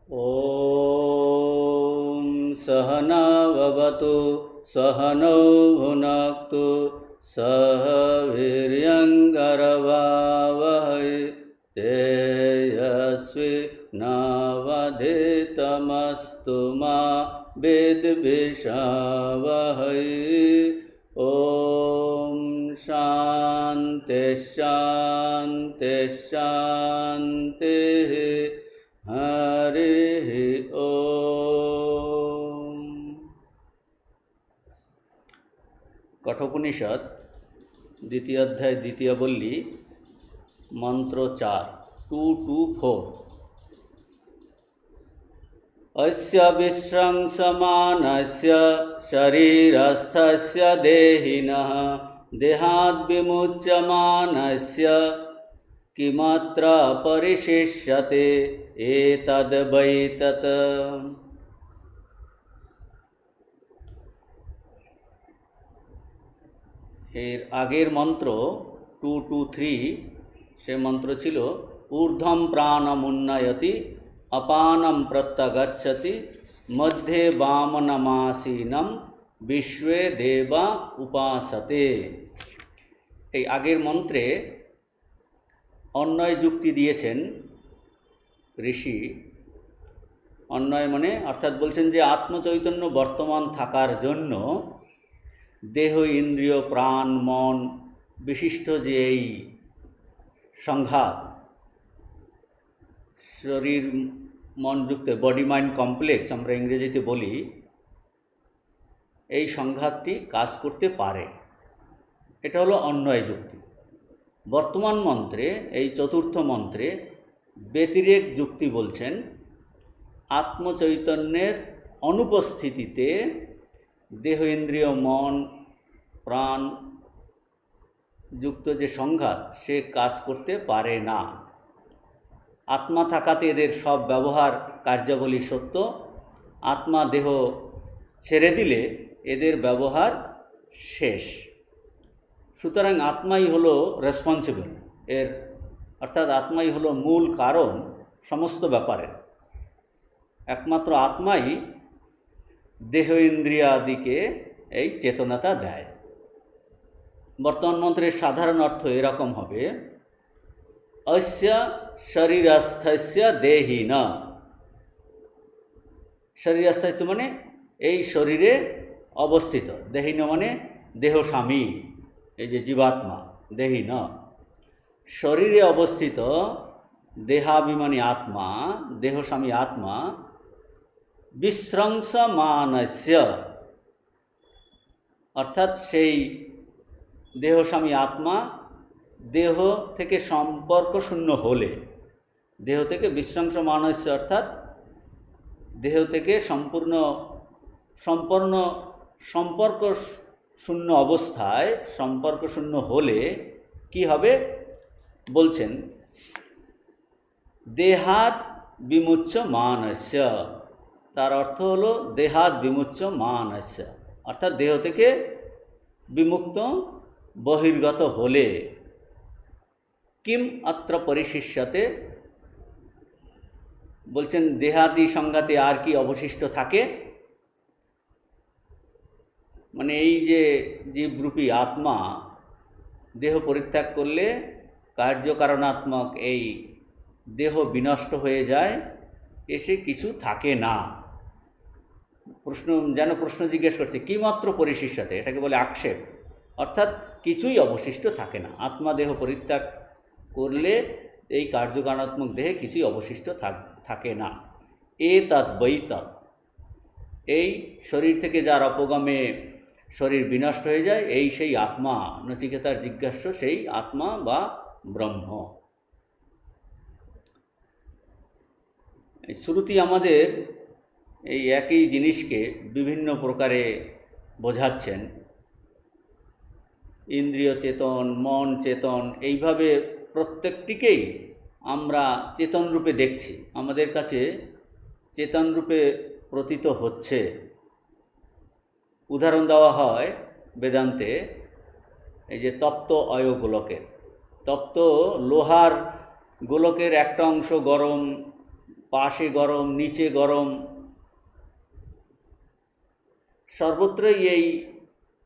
ॐ सहना भवतु सहनौ भुनक्तु सह वीर्यङ्करवावहै तेजस्विनावधीतमस्तु मा विद्विषावहै। ॐ शान्ति शान्ति शान्तिः। हरिः ओम। कठोपनिषद द्वितीय अध्याय द्वितीय बल्ली मंत्र 4 2-4। अस्य विश्रंसमानस्य शरीरस्थस्य देहिनः देहाद्विमुच्यमानस्य किमत्र परिशिष्यते एतद्वै तत्। এর আগের মন্ত্র 2-3 সে মন্ত্র ছিল ঊর্ধ্বম প্রাণমুন্নয়তি অপানম প্রত্যগচ্ছতি মধ্যে বামনমাসীনম বিশ্বে দেবা উপাসতে। এই আগের মন্ত্রে অন্বয় যুক্তি দিয়েছেন ঋষি। অন্বয় মানে অর্থাৎ বলছেন যে আত্মচৈতন্য বর্তমান থাকার জন্য দেহ ইন্দ্রিয় প্রাণ মন বিশিষ্ট যে এই সংঘাত, শরীর মন যুক্ত বডি মাইন্ড কমপ্লেক্স আমরা ইংরেজিতে বলি, এই সংঘাতটি কাজ করতে পারে। এটা হলো অন্বয় যুক্তি। বর্তমান মন্ত্রে এই চতুর্থ মন্ত্রে ব্যতিরেক যুক্তি বলছেন আত্মচৈতন্যের অনুপস্থিতিতে দেহ ইন্দ্রিয় মন প্রাণ যুক্ত যে সংঘাত সে কাজ করতে পারে না। আত্মা থাকাতে এদের সব ব্যবহার কার্যাবলী সত্য, আত্মা দেহ ছেড়ে দিলে এদের ব্যবহার শেষ। সুতরাং আত্মাই হলো রেসপন্সিবল এর, অর্থাৎ আত্মাই হলো মূল কারণ সমস্ত ব্যাপারের। একমাত্র আত্মাই দেহ ইন্দ্রিয়াদিকে এই চেতনাটা দেয়। বর্তমান মন্ত্রের সাধারণ অর্থ এরকম হবে অস্য শরীরস্থস্য দেহিন। শরীরস্থস্য মানে এই শরীরে অবস্থিত, দেহিন মানে দেহ স্বামী, এই যে জীবাত্মা দেহিন, শরীরে অবস্থিত দেহাভিমানী আত্মা দেহস্বামী আত্মা বিশ্রংসমানস্য, অর্থাৎ সেই দেহস্বামী আত্মা দেহ থেকে সম্পর্ক শূন্য হলে, দেহ থেকে বিশ্রংসমানস্য অর্থাৎ দেহ থেকে সম্পর্ক শূন্য অবস্থায়, সম্পর্ক শূন্য হলে কি হবে বলছেন দেহাৎ বিমুচ্য মানস্য। তার অর্থ হলো দেহাৎ বিমুচ্য মানস্য, অর্থাৎ দেহ থেকে বিমুক্ত বহির্গত হলে। কিম অত্র পরিশিষ্যতে বলছেন দেহাদি সংঘাতে আর কি অবশিষ্ট থাকে, মানে এই যে জীবরূপী আত্মা দেহ পরিত্যাগ করলে কার্যকারণাত্মক এই দেহ বিনষ্ট হয়ে যায়, এসে কিছু থাকে না। প্রশ্ন জিজ্ঞেস করছে কি মাত্র পরিশিষ্যতে, এটাকে বলে আক্ষেপ, অর্থাৎ কিছুই অবশিষ্ট থাকে না। আত্মা দেহ পরিত্যাগ করলে এই কার্যকারণাত্মক দেহে কিছুই অবশিষ্ট থাকে না। এতদ্বৈ তৎ, এই শরীর থেকে যার অপগমে শরীর বিনষ্ট হয়ে যায়, এই সেই আত্মা। নচিকেতার জিজ্ঞাস্য সেই আত্মা বা ব্রহ্ম। শ্রুতি আমাদের এই একই জিনিসকে বিভিন্ন প্রকারে বোঝাচ্ছেন। ইন্দ্রিয় চেতন, মন চেতন, এইভাবে প্রত্যেকটিকেই আমরা চেতন রূপে দেখছি, আমাদের কাছে চেতন রূপে প্রতীত হচ্ছে। উদাহরণ দেওয়া হয় বেদান্তে, এই যে তপ্ত অয় গোলকের, তপ্ত লোহার গোলকের একটা অংশ গরম পাশে গরম, নিচে গরম, সর্বত্রই এই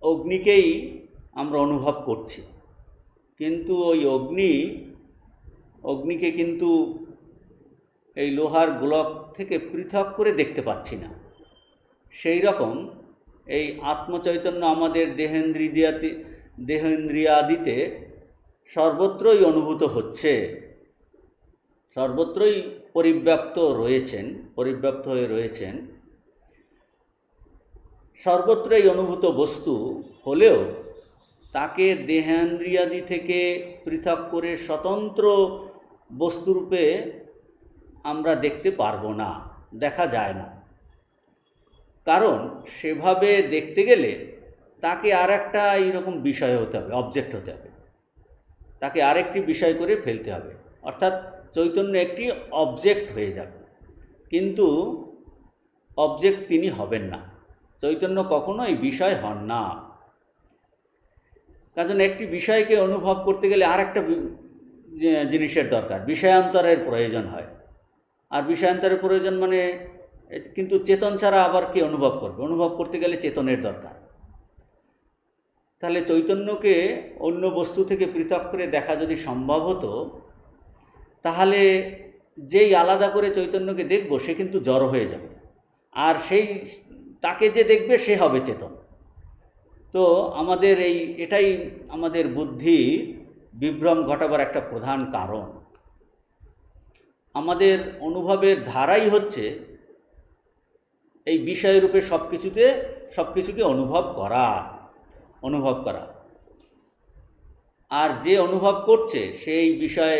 অগ্নিকেই আমরা অনুভব করছি। কিন্তু ওই অগ্নিকে কিন্তু এই লোহার গোলক থেকে পৃথক করে দেখতে পাচ্ছি না। সেই রকম এই আত্মচৈতন্য আমাদের দেহেন্দ্রিয়াদিতে সর্বত্রই অনুভূত হচ্ছে, সর্বত্রই পরিব্যাপ্ত হয়ে রয়েছেন। সর্বত্রই অনুভূত বস্তু হলেও তাকে দেহেন্দ্রিয়াদি থেকে পৃথক করে স্বতন্ত্র বস্তুরূপে আমরা দেখতে পারবো না, দেখা যায় না। কারণ সেভাবে দেখতে গেলে তাকে আর একটা এইরকম বিষয় হতে হবে, অবজেক্ট হতে হবে, তাকে আরেকটি বিষয় করে ফেলতে হবে, অর্থাৎ চৈতন্য একটি অবজেক্ট হয়ে যাবে। কিন্তু অবজেক্ট তিনি হবেন না, চৈতন্য কখনোই বিষয় হন না। কারণ একটি বিষয়কে অনুভব করতে গেলে আর একটা জিনিসের দরকার, বিষয়ান্তরের প্রয়োজন হয়। আর বিষয়ান্তরের প্রয়োজন মানে কিন্তু চেতন ছাড়া আবার কে অনুভব করবে? অনুভব করতে গেলে চেতনের দরকার। তাহলে চৈতন্যকে অন্য বস্তু থেকে পৃথক করে দেখা যদি সম্ভব হতো, তাহলে যেই আলাদা করে চৈতন্যকে দেখব সে কিন্তু জড় হয়ে যাবে, আর তাকে যে দেখবে সে হবে চেতন। তো আমাদের এটাই আমাদের বুদ্ধি বিভ্রম ঘটাবার একটা প্রধান কারণ। আমাদের অনুভবের ধারাই হচ্ছে এই বিষয়রূপে সবকিছুকে অনুভব করা। আর যে অনুভব করছে সেই বিষয়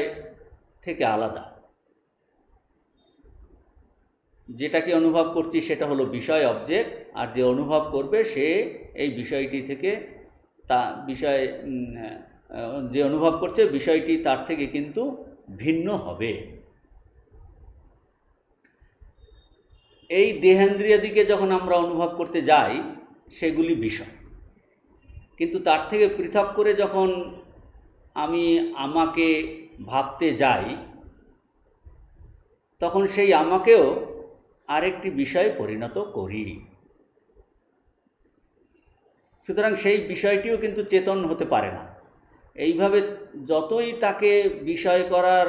থেকে আলাদা। যেটাকে অনুভব করছি সেটা হলো বিষয়, অবজেক্ট, আর যে অনুভব করবে সে এই বিষয়টি থেকে যে অনুভব করছে বিষয়টি তার থেকে কিন্তু ভিন্ন হবে। এই দেহেন্দ্রিয়াদিকে যখন আমরা অনুভব করতে যাই সেগুলি বিষয়, কিন্তু তার থেকে পৃথক করে যখন আমি আমাকে ভাবতে যাই তখন সেই আমাকেও আরেকটি বিষয়ে পরিণত করি। সুতরাং সেই বিষয়টিও কিন্তু চেতন হতে পারে না। এইভাবে যতই তাকে বিষয় করার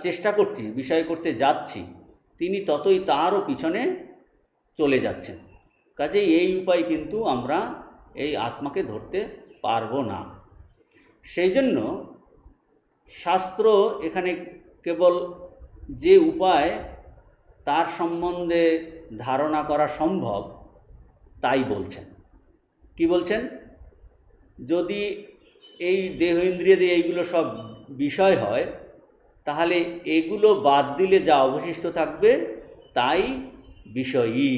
চেষ্টা করছি, বিষয় করতে যাচ্ছি, তিনি ততই তারও পিছনে চলে যাচ্ছেন। কাজেই এই উপায় কিন্তু আমরা এই আত্মাকে ধরতে পারবো না। সেই জন্য শাস্ত্র এখানে কেবল যে উপায় তার সম্বন্ধে ধারণা করা সম্ভব তাই বলছেন। কি বলছেন? যদি এই দেহ ইন্দ্রিয় দিয়ে এইগুলো সব বিষয় হয়, তাহলে এগুলো বাদ দিলে যা অবশিষ্ট থাকবে তাই বিষয়ী,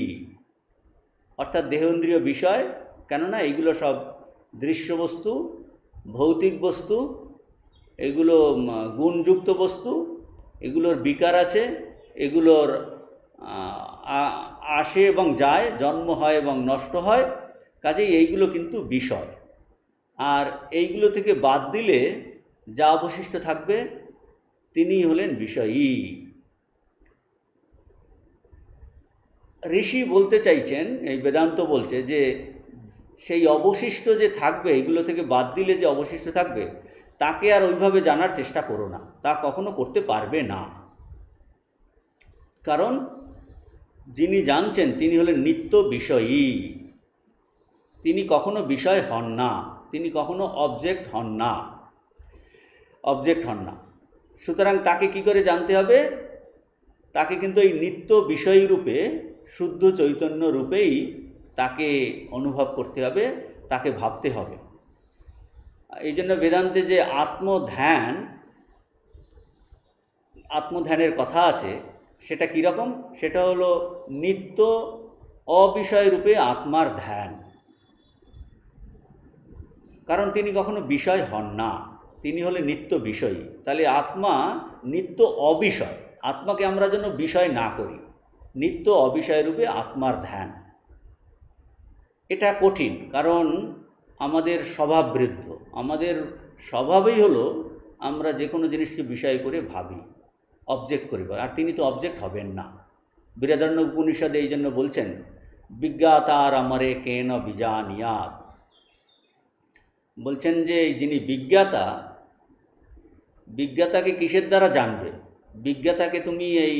অর্থাৎ দেহেন্দ্রিয় বিষয়। কেননা এগুলো সব দৃশ্যবস্তু, ভৌতিক বস্তু, এগুলো গুণযুক্ত বস্তু, এগুলোর বিকার আছে, এগুলোর আসে এবং যায়, জন্ম হয় এবং নষ্ট হয়। কাজেই এইগুলো কিন্তু বিষয়। আর এইগুলো থেকে বাদ দিলে যা অবশিষ্ট থাকবে তিনি হলেন বিষয়ী। ঋষি বলতে চাইছেন, এই বেদান্ত বলছে যে সেই অবশিষ্ট যে থাকবে, এগুলো থেকে বাদ দিলে যে অবশিষ্ট থাকবে তাকে আর ওইভাবে জানার চেষ্টা করো না, তা কখনো করতে পারবে না। কারণ যিনি জানছেন তিনি হলেন নিত্য বিষয়ী, তিনি কখনো বিষয় হন না, তিনি কখনো অবজেক্ট হন না। সুতরাং তাকে কি করে জানতে হবে? তাকে কিন্তু এই নিত্য বিষয় রূপে, শুদ্ধ চৈতন্য রূপেই তাকে অনুভব করতে হবে, তাকে ভাবতে হবে। এই জন্য বেদান্তে যে আত্মধ্যানের কথা আছে সেটা কীরকম? সেটা হলো নিত্য অবিষয় রূপে আত্মার ধ্যান। কারণ তিনি কখনো বিষয় হন না, তিনি হলেন নিত্য বিষয়ী। তাহলে আত্মা নিত্য অবিষয়, আত্মাকে আমরা যেন বিষয় না করি, নিত্য অবিষয় রূপে আত্মার ধ্যান। এটা কঠিন, কারণ আমাদের স্বভাববৃদ্ধ, আমাদের স্বভাবই হলো আমরা যে কোনো জিনিসকে বিষয় করে ভাবি। অবজেক্ট করিব, আর তিনি তো অবজেক্ট হবেন না। বৃহদারণ্য উপনিষদে এই জন্য বলছেন বিজ্ঞাতার আমরে কেন বিজানিয়াত, বলছেন যে যিনি বিজ্ঞাতা, বিজ্ঞাতাকে কিসের দ্বারা জানবে? বিজ্ঞাতাকে তুমি এই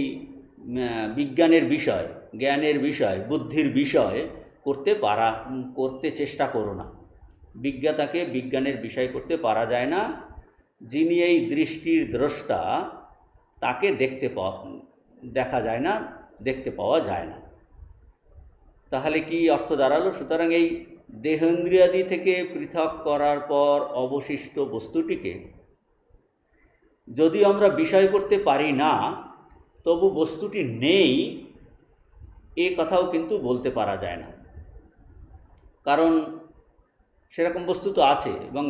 বিজ্ঞানের বিষয়, জ্ঞানের বিষয়, বুদ্ধির বিষয় করতে চেষ্টা করো না। বিজ্ঞাতাকে বিজ্ঞানের বিষয় করতে পারা যায় না। যিনি এই দৃষ্টির দ্রষ্টা, তাকে দেখা যায় না, দেখতে পাওয়া যায় না। তাহলে কি অর্থ দাঁড়ালো? সুতরাং এই দেহেন্দ্রিয়াদি থেকে পৃথক করার পর অবশিষ্ট বস্তুটিকে যদি আমরা বিষয় করতে পারি না, তবু বস্তুটি নেই এ কথাও কিন্তু বলতে পারা যায় না। কারণ সেরকম বস্তু তো আছে এবং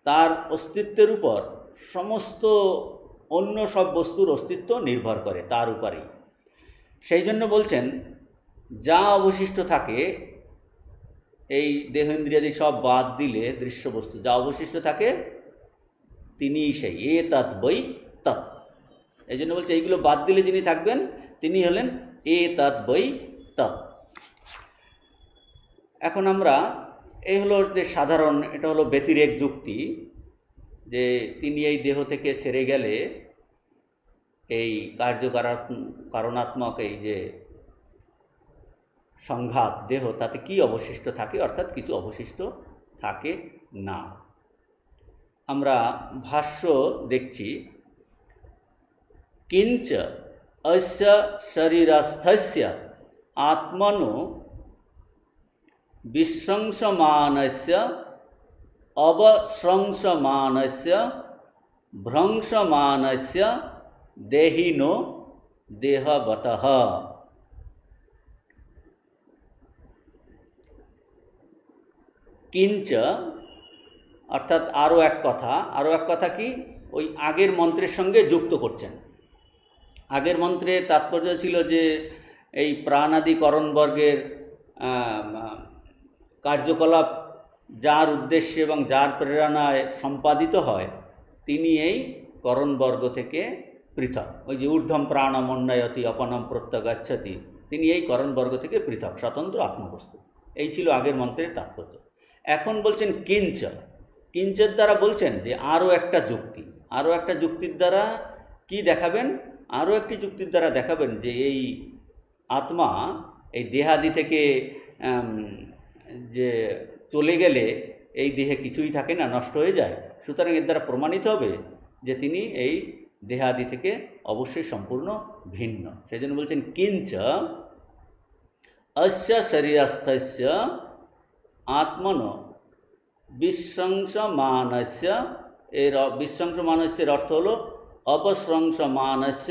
তার অস্তিত্বের উপর সমস্ত অন্য সব বস্তুর অস্তিত্ব নির্ভর করে তার উপরেই। সেই জন্য বলছেন যা অবশিষ্ট থাকে, এই দেহেন্দ্রিয়াদি সব বাদ দিলে দৃশ্যবস্তু যা অবশিষ্ট থাকে তিনিই সেই এ তৎ বৈ তৎ। এই জন্য বলছে এইগুলো বাদ দিলে যিনি থাকবেন তিনি হলেন এ তৎ বৈ তৎ। এখন আমরা এই হলো যে সাধারণ, এটা হলো ব্যতিরেক যুক্তি, যে তিনি এই দেহ থেকে সেরে গেলে এই কারণাত্মক এই যে সংঘাত দেহ, তাতে কি অবশিষ্ট থাকে? অর্থাৎ কিছু অবশিষ্ট থাকে না। আমরা ভাষ্য দেখছি, কিঞ্চ অস্য শরীরস্থস্য আত্মনো বিশংসমানস্য অবশ্রংসমানস্য ভ্রংসমানস্য দেহিনো দেহবতঃ। কিঞ্চ অর্থাৎ আরও এক কথা কি ওই আগের মন্ত্রের সঙ্গে যুক্ত করছেন। আগের মন্ত্রের তাৎপর্য ছিল যে এই প্রাণাদি করণবর্গের কার্যকলাপ যার উদ্দেশ্যে এবং যার প্রেরণায় সম্পাদিত হয় তিনি এই করণবর্গ থেকে পৃথক। ওই যে ঊর্ধ্বম প্রাণম উন্নয়তি অপনম প্রত্যগচ্ছতি, তিনি এই করণবর্গ থেকে পৃথক, স্বতন্ত্র আত্মবস্তু। এই ছিল আগের মন্ত্রের তাৎপর্য। এখন বলছেন কিঞ্চ, কিঞ্চের দ্বারা বলছেন যে আরও একটা যুক্তির দ্বারা কি দেখাবেন? আরও একটি যুক্তির দ্বারা দেখাবেন যে এই আত্মা এই দেহাদি থেকে যে চলে গেলে এই দেহে কিছুই থাকে না, নষ্ট হয়ে যায়। সুতরাং এর দ্বারা প্রমাণিত হবে যে তিনি এই দেহাদি থেকে অবশ্যই সম্পূর্ণ ভিন্ন। সেই জন্য বলছেন কিঞ্চ অস্য শরীরস্থস্য আত্মনো বিশংসমানস্য, এর বিশংসমানস্যের অর্থ হলো অপশ্রংসমানস্য,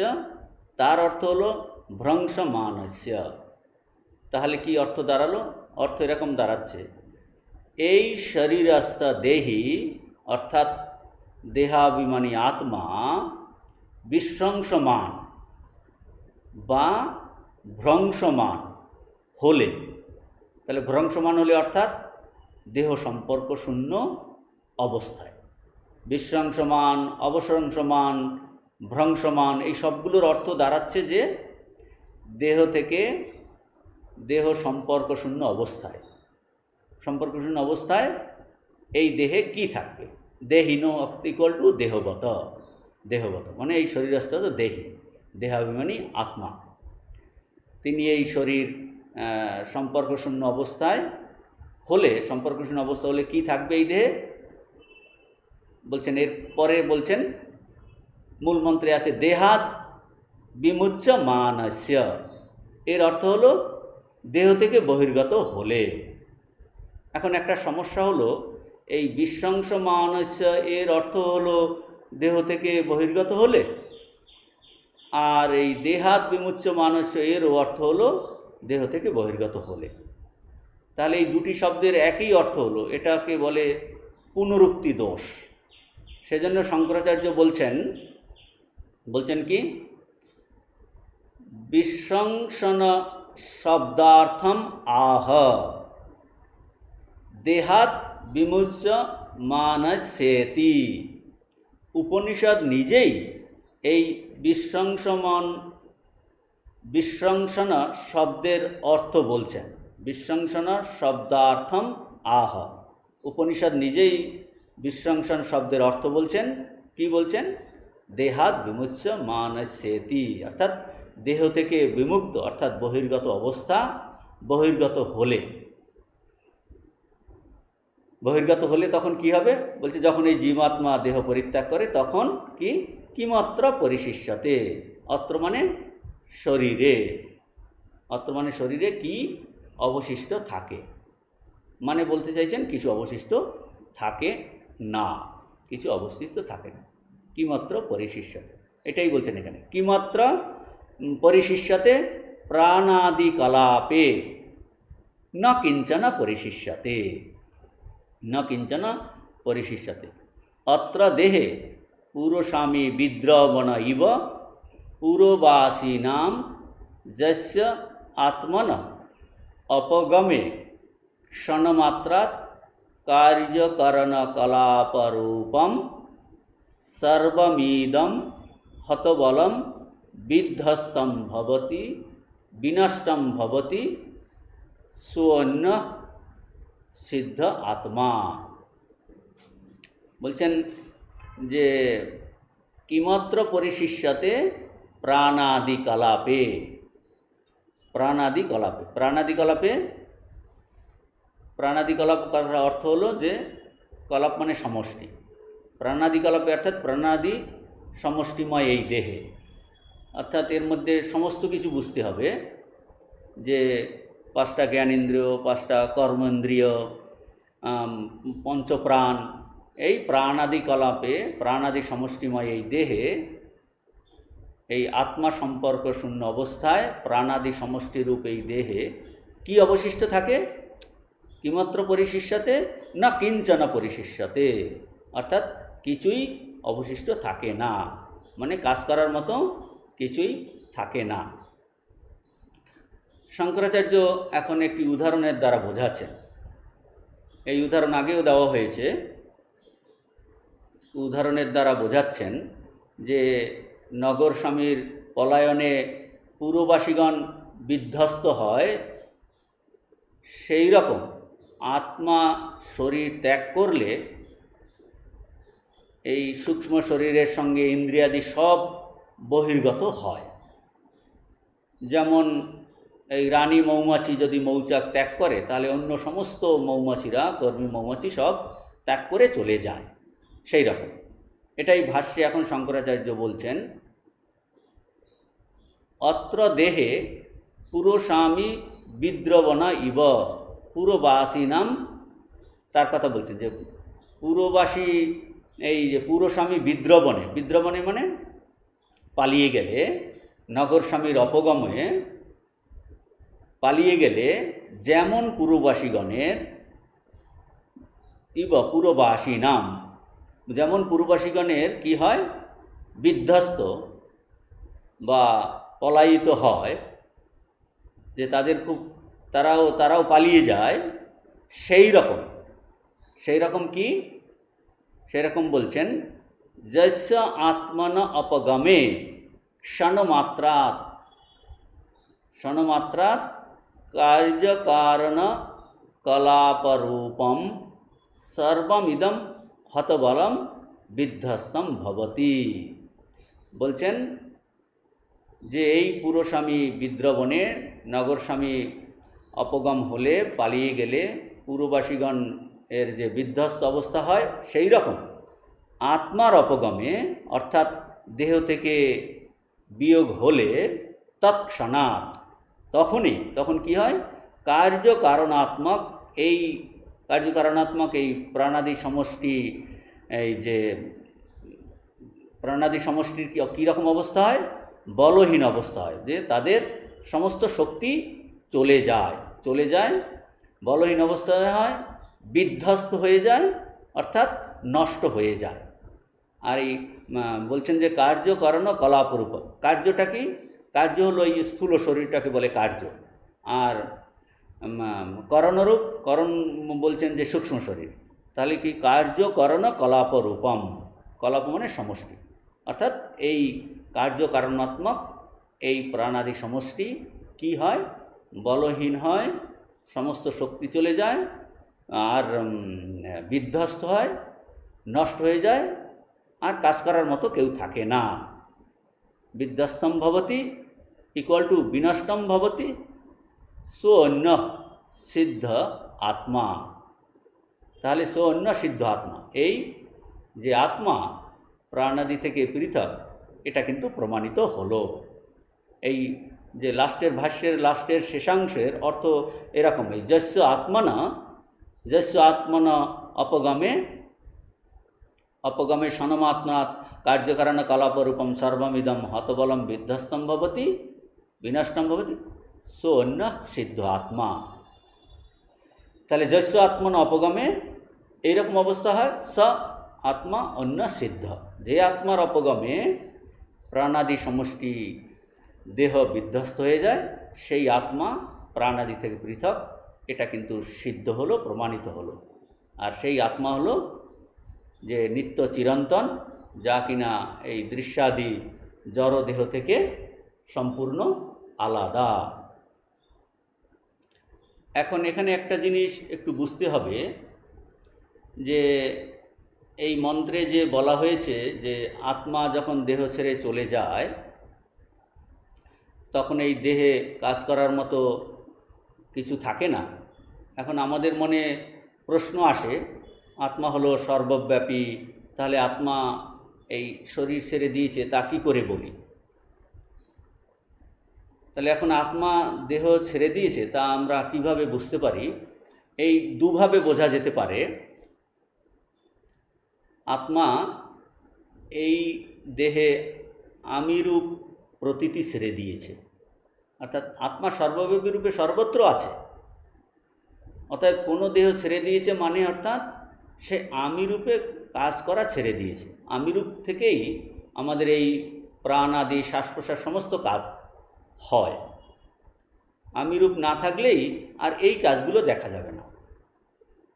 তার অর্থ হলো ভ্রংসমানস্য। তাহলে কি অর্থ দাঁড়ালো? অর্থ এরকম দাঁড়াচ্ছে, এই শরীরস্থ দেহি অর্থাৎ দেহাভিমানী আত্মা বিশংসমান বা ভ্রংসমান হলে, তাহলে ভ্রংসমান হলে অর্থাৎ দেহ সম্পর্ক শূন্য অবস্থায়। বিশংসমান, অবশ্রংসমান, ভ্রংসমান এই সবগুলোর অর্থ দাঁড়াচ্ছে যে দেহ থেকে দেহ সম্পর্ক শূন্য অবস্থায়। সম্পর্ক শূন্য অবস্থায় এই দেহে কি থাকবে? দেহিনো ইকুয়াল টু দেহগত। দেহগত মানে এই শরীরস্থ দেহি, দেহাভিমানী আত্মা। তিনি এই শরীর সম্পর্কশূন্য অবস্থায় হলে, সম্পর্কশূন্য অবস্থা হলে কি থাকবে এই দেহে? বলছেন এর পরে বলছেন মূল মন্ত্রে আছে দেহাৎ বিমুচ্য মানস্য, এর অর্থ হলো দেহ থেকে বহির্গত হলে। এখন একটা সমস্যা হলো এই বিশংস মানস্য এর অর্থ হলো দেহ থেকে বহির্গত হলে, আর এই দেহাৎ বিমুচ্য মানস্য এর অর্থ হলো দেহ থেকে বহির্গত হলে। তাহলে এই দুটি শব্দের একই অর্থ হলো, এটাকে বলে পুনরুক্তি দোষ। সেজন্য শঙ্করাচার্য বলছেন কি বিশংসন শব্দার্থম আহ দেহাৎ বিমুচ্য মানস্যেতি। উপনিষদ নিজেই এই বিশংসমন বিশংসন শব্দের অর্থ বলছেন। বিশংসন শব্দার্থম আহ, উপনিষদ নিজেই বিশংসন শব্দের অর্থ বলছেন। কি বলছেন? দেহাৎ বিমুচ্য মানস্যেতি, অর্থাৎ দেহ থেকে বিমুক্ত, অর্থাৎ বহির্গত অবস্থা, বহির্গত হলে তখন কি হবে? বলছে যখন এই জীবাত্মা দেহ পরিত্যাগ করে তখন কি কিমাত্র পরিশিষ্যতে, অত্র মানে শরীরে, অত্র মানে শরীরে কি অবশিষ্ট থাকে, মানে বলতে চাইছেন কিছু অবশিষ্ট থাকে না, কিছু অবশিষ্ট থাকে না। কিমাত্র পরিশিষ্যতে, এটাই বলছেন এখানে। কিমাত্র পরিশিষ্যতে প্রাণাদি কলাপে ন কিঞ্চন পরিশিষ্যতে, ন কিঞ্চন পরিশিষ্যতে। অত্র দেহে পুরস্বামী বিদ্রবণ ইব পুরবাসীনাম যস্য আত্মন অপগমে ক্ষণমাত্রাৎ কার্যকরণকলাপরূপম সর্বমিদম হতবলম বিধ্বস্তম ভবতি বিনষ্টম ভবতি সুঅন্য সিদ্ধ আত্মা। বলছেন যে কিমাত্র পরিশিষ্যতে প্রাণাদি কলাপে, প্রাণাদি কলাপে, প্রাণাদি কলাপে, প্রাণাদি কলাপ করার অর্থ হলো যে কলাপ মানে সমষ্টি, প্রাণাদি কলাপে অর্থাৎ প্রাণাদি সমষ্টিময় এই দেহে, অর্থাৎ এর মধ্যে সমস্ত কিছু বুঝতে হবে, যে পাঁচটা জ্ঞানেন্দ্রিয়, পাঁচটা কর্মেন্দ্রিয়, পঞ্চপ্রাণ, এই প্রাণাদি কলাপে, প্রাণাদি সমষ্টিময় এই দেহে, এই আত্মা সম্পর্ক শূন্য অবস্থায় প্রাণাদি সমষ্টিরূপ এই দেহে কি অবশিষ্ট থাকে? কিমাত্র পরিশিষ্যতে না কিঞ্চন পরিশিষ্যতে, অর্থাৎ কিছুই অবশিষ্ট থাকে না, মানে কাজ করার মতো কিছুই থাকে না। শঙ্করাচার্য এখন একটি উদাহরণের দ্বারা বোঝাচ্ছেন। এই উদাহরণ আগেও দেওয়া হয়েছে। উদাহরণের দ্বারা বোঝাচ্ছেন যে নগর স্বামীর পলায়নে পুরবাসীগণ বিধ্বস্ত হয়, সেই রকম আত্মা শরীর ত্যাগ করলে এই সূক্ষ্ম শরীরের সঙ্গে ইন্দ্রিয়াদি সব বহির্গত হয়। যেমন এই রানী মৌমাছি যদি মৌচাক ত্যাগ করে তাহলে অন্য সমস্ত মৌমাছিরা, কর্মী মৌমাছি সব ত্যাগ করে চলে যায়, সেই রকম। এটাই ভাষ্যে এখন শঙ্করাচার্য বলছেন, অত্র দেহে পুরস্বামী বিদ্রবণা ইব পুরবাসীনাম, তার কথা বলছেন যে পুরবাসী, এই যে পুরস্বামী বিদ্রবণে, বিদ্রবণে মানে পালিয়ে গেলে, নগর স্বামীর অপগমে পালিয়ে গেলে যেমন পুরবাসীগণের, ইব পুরবাসীনাম, যেমন পুরবাসীগণের কি হয়? বিধ্বস্ত বা পলায়িত হয়, যে তাদের খুব তারাও পালিয়ে যায়, সেই রকম কি? সেই রকম বলছেন, যস্য আত্মন অপগমে ক্ষণমাত্রাৎ কার্যকারণ কলাপরূপম সর্বমিদম হতবলম বিধ্বস্তম ভবতি। বলছেন যে এই পুরস্বামী বিদ্রবণে নগরস্বামী অপগম হলে, পালিয়ে গেলে পুরবাসীগণ এর যে বিধ্বস্ত অবস্থা হয়, সেই রকম আত্মার অপগমে, অর্থাৎ দেহ থেকে বিয়োগ হলে তৎক্ষণাৎ, তখন কি হয়? কার্যকারণাত্মক এই প্রাণাদি সমষ্টি, এই যে প্রাণাদি সমষ্টির কীরকম অবস্থা হয়? বলহীন অবস্থা হয়, যে তাদের সমস্ত শক্তি চলে যায়, বলহীন অবস্থায় হয়, বিধ্বস্ত হয়ে যায়, অর্থাৎ নষ্ট হয়ে যায়। আর এই বলছেন যে কার্যকরণ কলাপরূপ, কার্যটা কি? কার্য হলো এই স্থূল শরীরটাকে বলে কার্য, আর করণরূপ, করণ বলছেন যে সূক্ষ্ম শরীর। তাহলে কি? কার্যকরণ কলাপরূপম, কলাপ মানে সমষ্টি, অর্থাৎ এই কার্যকারণাত্মক এই প্রাণাদি সমষ্টি কি হয়, বলহীন হয়, সমস্ত শক্তি চলে যায়, আর বিধ্বস্ত হয়, নষ্ট হয়ে যায়, আর কাজ করার মতো কেউ থাকে না। বিধ্বস্তম ভবতি ইকুয়াল টু বিনষ্টম ভবতি সো অন্য সিদ্ধ আত্মা। তাহলে সো অন্য সিদ্ধ আত্মা, এই যে আত্মা প্রাণাদি থেকে পৃথক, এটা কিন্তু প্রমাণিত হলো। এই যে লাস্টের ভাষ্যের লাস্টের শেষাংশের অর্থ এরকমই, যস্য আত্মনা অপগমে সনমাত্মাৎ কার্যকারণ কলাপরূপম সর্বমিদম হতবলম বিধ্বস্তম ভবতি বিনষ্টম ভবতি সো অন্য সিদ্ধ আত্মা। তাহলে যস্য আত্মনা অপগমে এইরকম অবস্থা হয়, স আত্মা অন্য সিদ্ধ, যে আত্মার অপগমে প্রাণাদি সমষ্টি দেহ বিধ্বস্ত হয়ে যায়, সেই আত্মা প্রাণাদি থেকে পৃথক, এটা কিন্তু সিদ্ধ হলো, প্রমাণিত হলো। আর সেই আত্মা হলো যে নিত্য চিরন্তন, যা কিনা এই দৃশ্যাদি জড় দেহ থেকে সম্পূর্ণ আলাদা। এখন এখানে একটা জিনিস একটু বুঝতে হবে, যে এই মন্ত্রে যে বলা হয়েছে যে আত্মা যখন দেহ ছেড়ে চলে যায়, তখন এই দেহে কাজ করার মতো কিছু থাকে না। এখন আমাদের মনে প্রশ্ন আসে, আত্মা হলো সর্বব্যাপী, তাহলে আত্মা এই শরীর ছেড়ে দিয়েছে তা কী করে বলি? তাহলে এখন আত্মা দেহ ছেড়ে দিয়েছে তা আমরা কিভাবে বুঝতে পারি? এই দুভাবে বোঝা যেতে পারে। আত্মা এই দেহে আমিরূপ প্রতীতি ছেড়ে দিয়েছে, অর্থাৎ আত্মা সর্বব্যাপী রূপে সর্বত্র আছে। অতএব কোনো দেহ ছেড়ে দিয়েছে মানে অর্থাৎ সে আমিরূপে কাজ করা ছেড়ে দিয়েছে। আমিরূপ থেকেই আমাদের এই প্রাণ আদি শ্বাস প্রশ্বাস সমস্ত কাজ হয়। আমিরূপ না থাকলেই আর এই কাজগুলো দেখা যাবে না,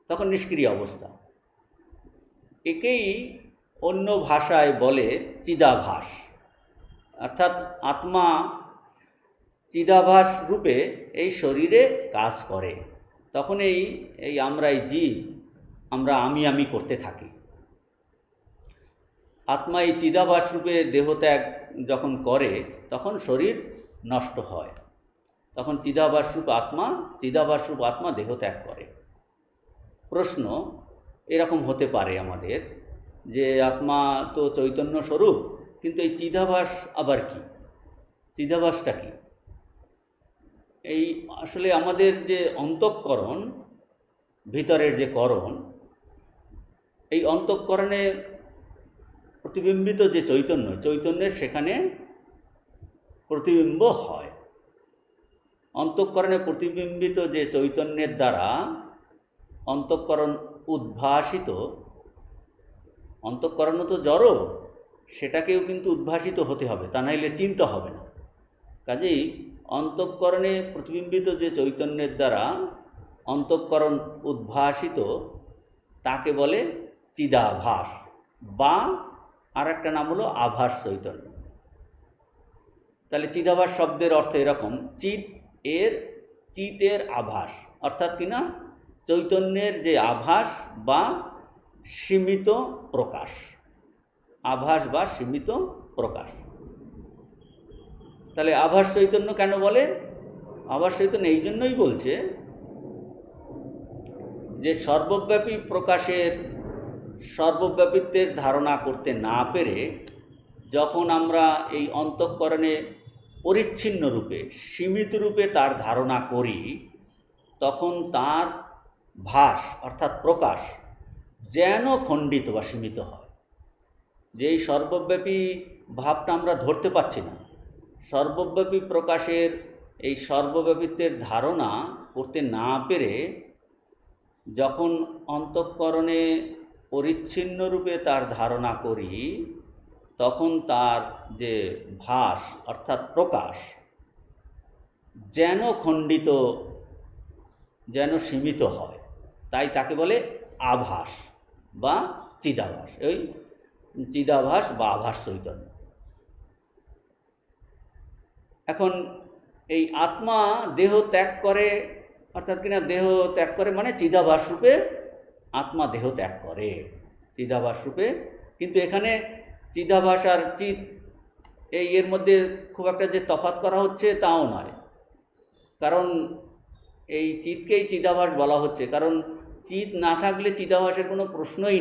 তখন নিষ্ক্রিয় অবস্থা। একেই অন্য ভাষায় বলে চিদাভাস, অর্থাৎ আত্মা চিদাভাস রূপে এই শরীরে কাজ করে। তখন এই আমরা এই জীব, আমরা আমি করতে থাকি। আত্মা এই চিদাভাস রূপে দেহত্যাগ যখন করে, তখন শরীর নষ্ট হয়, তখন চিদাভাস রূপ আত্মা দেহত্যাগ করে। প্রশ্ন এরকম হতে পারে আমাদের, যে আত্মা তো চৈতন্য স্বরূপ, কিন্তু এই চিদাভাস আবার কি? চিদাভাসটা কি? এই আসলে আমাদের যে অন্তঃকরণ, ভিতরের যে করণ, এই অন্তঃকরণে প্রতিবিম্বিত যে চৈতন্যের সেখানে প্রতিবিম্ব হয়। অন্তঃকরণে প্রতিবিম্বিত যে চৈতন্যের দ্বারা অন্তঃকরণ উদ্ভাসিত, অন্তঃকরণ তো জড়, সেটাকেও কিন্তু উদ্ভাসিত হতে হবে, তা নাইলে চিন্তা হবে না। কাজেই অন্তঃকরণে প্রতিবিম্বিত যে চৈতন্যের দ্বারা অন্তঃকরণ উদ্ভাসিত, তাকে বলে চিদাভাস, বা আর একটা নাম হলো আভাস চৈতন্য। তাহলে চিদাভাস শব্দের অর্থ এরকম, চিতের আভাস, অর্থাৎ কিনা চৈতন্যের যে আভাস বা সীমিত প্রকাশ, আভাস বা সীমিত প্রকাশ। তাহলে আভাস চৈতন্য কেন বলে? আভাস চৈতন্য এই জন্যই বলছে যে সর্বব্যাপী প্রকাশের, সর্বব্যাপিত্বের ধারণা করতে না পেরে যখন আমরা এই অন্তঃকরণে পরিচ্ছিন্ন রূপে, সীমিত রূপে তার ধারণা করি, তখন তার ভাস অর্থাৎ প্রকাশ যেন খণ্ডিত বা সীমিত হয়। যে এই সর্বব্যাপী ভাবটা আমরা ধরতে পারছি না, সর্বব্যাপী প্রকাশের এই সর্বব্যাপিত্বের ধারণা করতে না পেরে যখন অন্তঃকরণে পরিচ্ছিন্ন রূপে তার ধারণা করি, তখন তার যে ভাস অর্থাৎ প্রকাশ যেন খণ্ডিত, যেন সীমিত হয়, তাই তাকে বলে আভাস বা চিদাভাস। ওই চিদাভাস বা আভাস চৈতন্য। এখন এই আত্মা দেহ ত্যাগ করে, অর্থাৎ কিনা দেহ ত্যাগ করে মানে চিদাভাস রূপে আত্মা দেহ ত্যাগ করে, চিদাভাস রূপে। কিন্তু এখানে চিদাভাস আর চিত এর মধ্যে খুব একটা যে তফাৎ করা হচ্ছে তাও নয়, কারণ এই চিতকেই চিদাভাস বলা হচ্ছে, কারণ চিত না থাকলে চিদাভাসের কোনো প্রশ্নই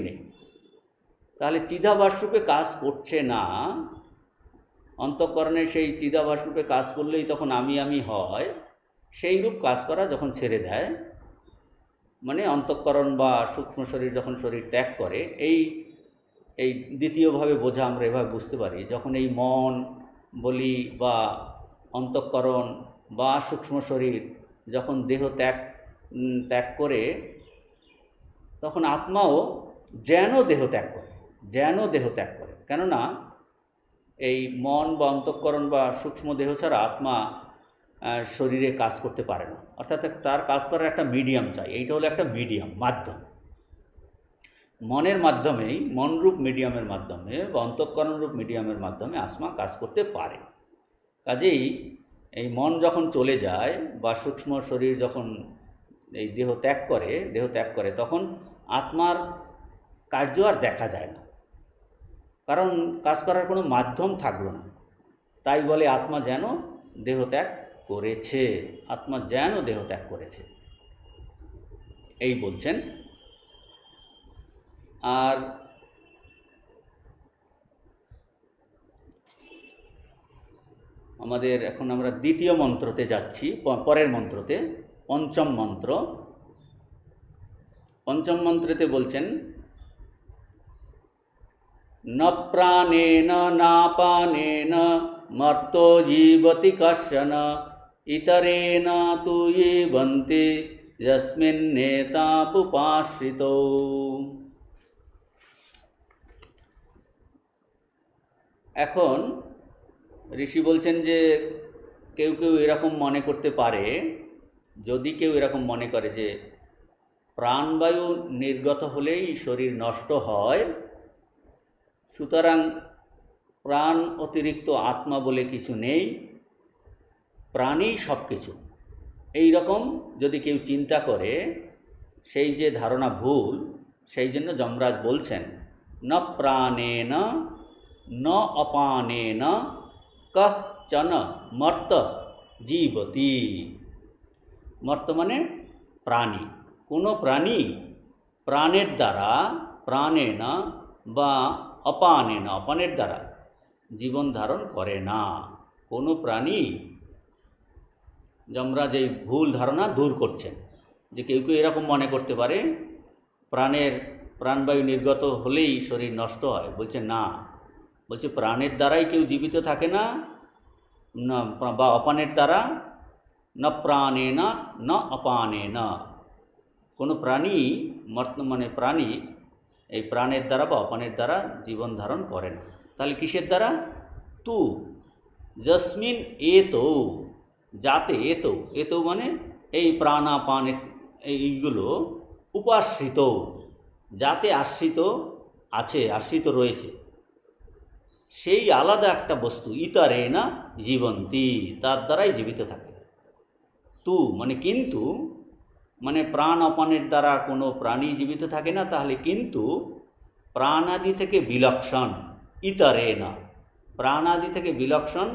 নেই। তাহলে চিদাভাস রূপে কাজ করছে না, অন্তঃকরণে সেই চিদাভাস রূপে কাজ করলেই তখন আমি হয়, সেই রূপ কাজ করা যখন ছেড়ে দেয়, মানে অন্তঃকরণ বা সূক্ষ্ম শরীর যখন শরীর ত্যাগ করে, এই দ্বিতীয়ভাবে বোঝা আমরা এভাবে বুঝতে পারি, যখন এই মন বলি বা অন্তঃকরণ বা সূক্ষ্ম শরীর যখন দেহ ত্যাগ করে, তখন আত্মাও যেন দেহ ত্যাগ করে, কেননা এই মন বা অন্তঃকরণ বা সূক্ষ্ম দেহ ছাড়া আত্মা শরীরে কাজ করতে পারে না, অর্থাৎ তার কাজ করার একটা মিডিয়াম চাই। এইটা হলো একটা মিডিয়াম, মাধ্যম। মনের মাধ্যমেই, মনরূপ মিডিয়ামের মাধ্যমে বা অন্তঃকরণরূপ মিডিয়ামের মাধ্যমে আত্মা কাজ করতে পারে। কাজেই এই মন যখন চলে যায় বা সূক্ষ্ম শরীর যখন এই দেহ ত্যাগ করে তখন আত্মার কার্য আর দেখা যায় না, কারণ কাজ করার কোনো মাধ্যম থাকলো না। তাই বলে আত্মা যেন দেহ ত্যাগ করেছে, এই বলছেন। আর আমাদের এখন আমরা দ্বিতীয় মন্ত্রতে যাচ্ছি, পরের মন্ত্রতে, পঞ্চম মন্ত্রতে বলছেন, ন প্রাণেন নাপানেন মর্তো জীবতি কশ্যন ইতরেণ তু জীবন্তি যস্মিন্নেতাপুপাশ্রিতৌ। এখন ঋষি বলছেন যে কেউ এরকম মনে করতে পারে, যদি কেউ এরকম মনে করে যে প্রাণবায়ু নির্গত হলেই শরীর নষ্ট হয়, সুতরাং প্রাণ অতিরিক্ত আত্মা বলে কিছু নেই, প্রাণই সব কিছু, এই রকম যদি কেউ চিন্তা করে, সেই যে ধারণা ভুল, সেই জন্য যমরাজ বলছেন, ন প্রাণেন ন অপানেন কশ্চন মর্ত জীবতি। মর্ত মানে প্রাণী, কোনো প্রাণী প্রাণের দ্বারা, প্রাণেন বা অপানের দ্বারা জীবন ধারণ করে না। কোনো প্রাণী, যমরাজ এই ভুল ধারণা দূর করছেন, যে কেউ এরকম মনে করতে পারে প্রাণবায়ু নির্গত হলেই শরীর নষ্ট হয়। বলছে না, বলছে প্রাণের দ্বারাই কেউ জীবিত থাকে না, বা অপানের দ্বারা, ন প্রাণেন ন অপানেন। কোনো প্রাণী মানে প্রাণী এই প্রাণের দ্বারা বা অপানের দ্বারা জীবন ধারণ করে না। তাহলে কিসের দ্বারা? তু যস্মিন এতৌ, যাতে, এতৌ মানে এই প্রাণাপান এইগুলো, উপাশ্রিত, যাতে আশ্রিত রয়েছে, সেই আলাদা একটা বস্তু, ইতরেণ জীবন্তি, তার দ্বারাই জীবিত থাকে। তু মানে কিন্তু, মানে প্রাণ অপানের দ্বারা কোনো প্রাণী জীবিত থাকে না, তাহলে কিন্তু প্রাণাদি থেকে বিলক্ষণ, ইতরেণ প্রাণাদি থেকে বিলক্ষণ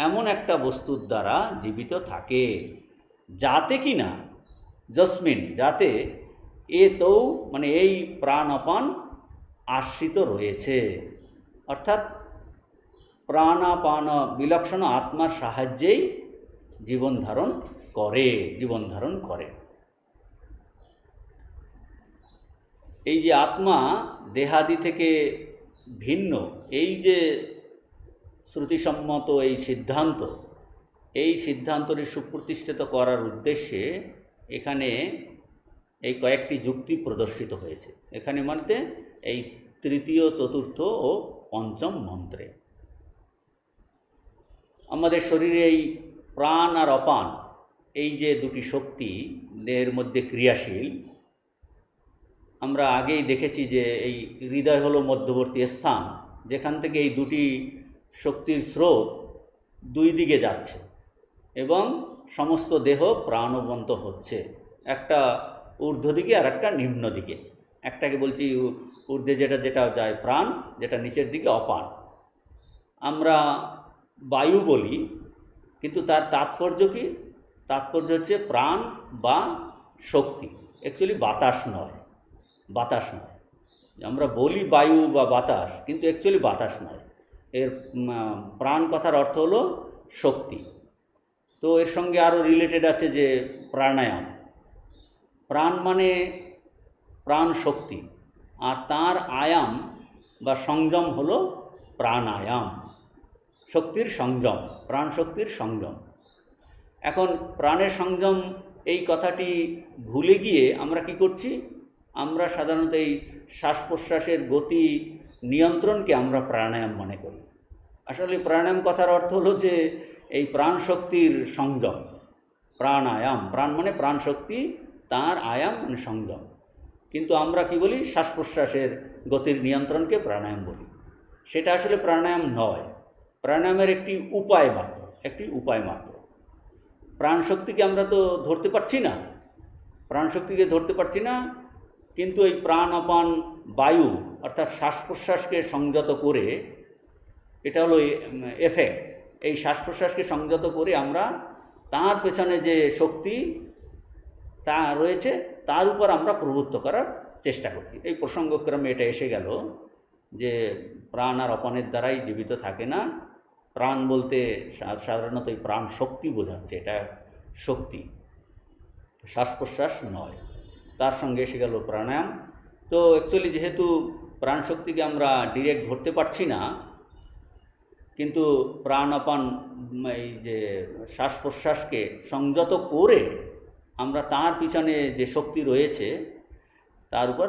এমন একটা বস্তুর দ্বারা জীবিত থাকে, যাতে কি না, যস্মিন যাতে, এতৌ মানে এই প্রাণ অপান আশ্রিত রয়েছে, অর্থাৎ প্রাণাপান বিলক্ষণ আত্মার সাহায্যেই জীবন ধারণ করে। এই যে আত্মা দেহাদি থেকে ভিন্ন, এই যে শ্রুতিসম্মত এই সিদ্ধান্তটি সুপ্রতিষ্ঠিত করার উদ্দেশ্যে এখানে এই কয়েকটি যুক্তি প্রদর্শিত হয়েছে। এখানে মানে এই তৃতীয়, চতুর্থ ও পঞ্চম মন্ত্রে আমাদের শরীরে এই প্রাণ আর অপান, এই যে দুটি শক্তি দেহের মধ্যে ক্রিয়াশীল, আমরা আগেই দেখেছি যে এই হৃদয় হলো মধ্যবর্তী স্থান, যেখান থেকে এই দুটি শক্তির স্রোত দুই দিকে যাচ্ছে এবং সমস্ত দেহ প্রাণবন্ত হচ্ছে, একটা ঊর্ধ্ব দিকে আর একটা নিম্ন দিকে। একটাকে বলছি ঊর্ধ্বে যেটা যেটা যায় প্রাণ, যেটা নিচের দিকে অপান। আমরা বায়ু বলি, কিন্তু তার তাৎপর্য কি? তাৎপর্য হচ্ছে প্রাণ বা শক্তি, অ্যাকচুয়ালি বাতাস নয়। বাতাস নয়, আমরা বলি বায়ু বা বাতাস, কিন্তু অ্যাকচুয়ালি বাতাস নয়। এর প্রাণ কথার অর্থ হলো শক্তি। তো এর সঙ্গে আরও রিলেটেড আছে যে প্রাণায়াম। প্রাণ মানে প্রাণ শক্তি, আর তার আয়াম বা সংযম হলো প্রাণায়াম, শক্তির সংযম, প্রাণ শক্তির সংযম। এখন প্রাণের সংযম এই কথাটি ভুলে গিয়ে আমরা কি করছি? আমরা সাধারণত এই শ্বাস প্রশ্বাসের গতি নিয়ন্ত্রণকে আমরা প্রাণায়াম মনে করি। আসলে প্রাণায়াম কথার অর্থ হলো যে এই প্রাণ শক্তির সংযম। প্রাণায়াম, প্রাণ মানে প্রাণ শক্তি, তার আয়াম মানে সংযম। কিন্তু আমরা কি বলি? শ্বাস প্রশ্বাসের গতির নিয়ন্ত্রণকে প্রাণায়াম বলি। সেটা আসলে প্রাণায়াম নয়, প্রাণায়ামের একটি উপায় মাত্র, একটি উপায় মাত্র। প্রাণশক্তিকে আমরা তো ধরতে পারছি না, প্রাণশক্তিকে ধরতে পারছি না, কিন্তু এই প্রাণ অপান বায়ু অর্থাৎ শ্বাস প্রশ্বাসকে সংযত করে, এটা হলো এফেক্ট। এই শ্বাস প্রশ্বাসকে সংযত করে আমরা তার পেছনে যে শক্তি তা রয়েছে তার উপর আমরা প্রভুত্ব করার চেষ্টা করছি। এই প্রসঙ্গক্রমে এটা এসে গেল যে প্রাণ আর অপানের দ্বারাই জীবিত থাকে না। প্রাণ বলতে সাধারণত এই প্রাণ শক্তি বোঝাচ্ছে, এটা শক্তি, শ্বাস প্রশ্বাস নয়। তার সঙ্গে এসে গেল প্রাণায়াম। তো অ্যাকচুয়ালি যেহেতু প্রাণ শক্তিকে আমরা ডিরেক্ট ধরতে পারছি না, কিন্তু প্রাণ অপান এই যে শ্বাস প্রশ্বাসকে সংযত করে আমরা তার পিছনে যে শক্তি রয়েছে তার উপর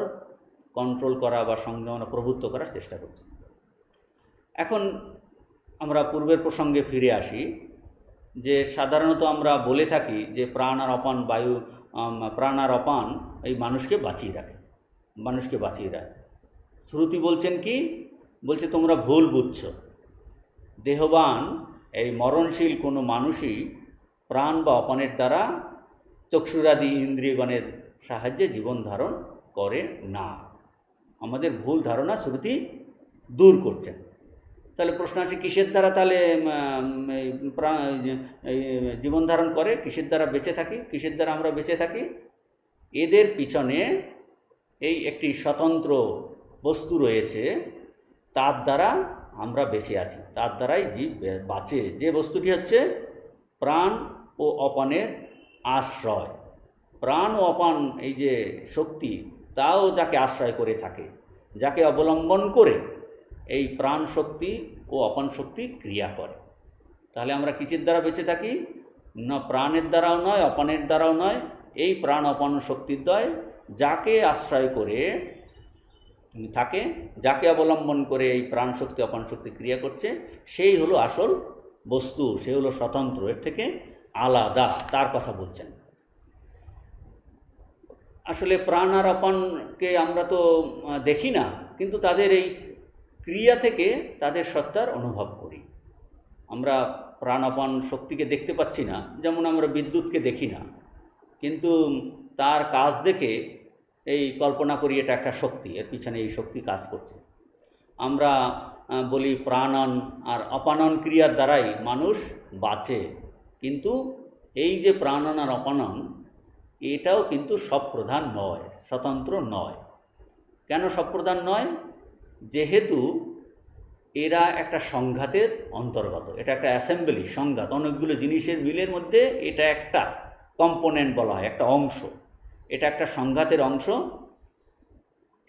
কন্ট্রোল করা বা সংযমন প্রভুত্ব করার চেষ্টা করছি। এখন আমরা পূর্বের প্রসঙ্গে ফিরে আসি যে সাধারণত আমরা বলে থাকি যে প্রাণ আর অপান বায়ু, প্রাণ আর অপান এই মানুষকে বাঁচিয়ে রাখে, মানুষকে বাঁচিয়ে রাখে। শ্রুতি বলছেন কি? বলছে তোমরা ভুল বুঝছো। দেহবান এই মরণশীল কোনো মানুষই প্রাণ বা অপানের দ্বারা চক্ষুরাদি ইন্দ্রিয়গণের সাহায্যে জীবন ধারণ করে না। আমাদের ভুল ধারণা শ্রুতি দূর করছেন। তাহলে প্রশ্ন আসে কিসের দ্বারা তাহলে জীবন ধারণ করে? কিসের দ্বারা বেঁচে থাকি? কিসের দ্বারা আমরা বেঁচে থাকি? এদের পিছনে এই একটি স্বতন্ত্র বস্তু রয়েছে, তার দ্বারা আমরা বেঁচে আছি, তার দ্বারাই জীব বাঁচে। যে বস্তুটি হচ্ছে প্রাণ ও অপানের আশ্রয়। প্রাণ ও অপান এই যে শক্তি, তাও যাকে আশ্রয় করে থাকে, যাকে অবলম্বন করে এই প্রাণ শক্তি ও অপান শক্তি ক্রিয়া করে। তাহলে আমরা কিসের দ্বারা বেঁচে থাকি? না প্রাণের দ্বারাও নয়, অপানের দ্বারাও নয়, এই প্রাণ অপান শক্তির দ্বয় যাকে আশ্রয় করে থাকে, যাকে অবলম্বন করে এই প্রাণ শক্তি অপান শক্তি ক্রিয়া করছে, সেই হলো আসল বস্তু, সে হলো স্বতন্ত্র, এর থেকে আলাদা, তার কথা বলছেন। আসলে প্রাণ আর অপানকে আমরা তো দেখি না, কিন্তু তাদের এই ক্রিয়া থেকে তাদের সত্তার অনুভব করি। আমরা প্রাণ অপান শক্তিকে দেখতে পাচ্ছি না, যেমন আমরা বিদ্যুৎকে দেখি না, কিন্তু তার কাজ দেখে এই কল্পনা করি এটা একটা শক্তি, এর পিছনে এই শক্তি কাজ করছে। আমরা বলি প্রাণন আর অপানন ক্রিয়ার দ্বারাই মানুষ বাঁচে, কিন্তু এই যে প্রাণন আর অপানন এটাও কিন্তু সবপ্রধান নয়, স্বতন্ত্র নয়। কেন সবপ্রধান নয়? যেহেতু এরা একটা সংঘাতের অন্তর্গত, এটা একটা অ্যাসেম্বলি, সংঘাত, অনেকগুলো জিনিসের মিলের মধ্যে এটা একটা কম্পোনেন্ট বলা হয়, একটা অংশ, এটা একটা সংঘাতের অংশ।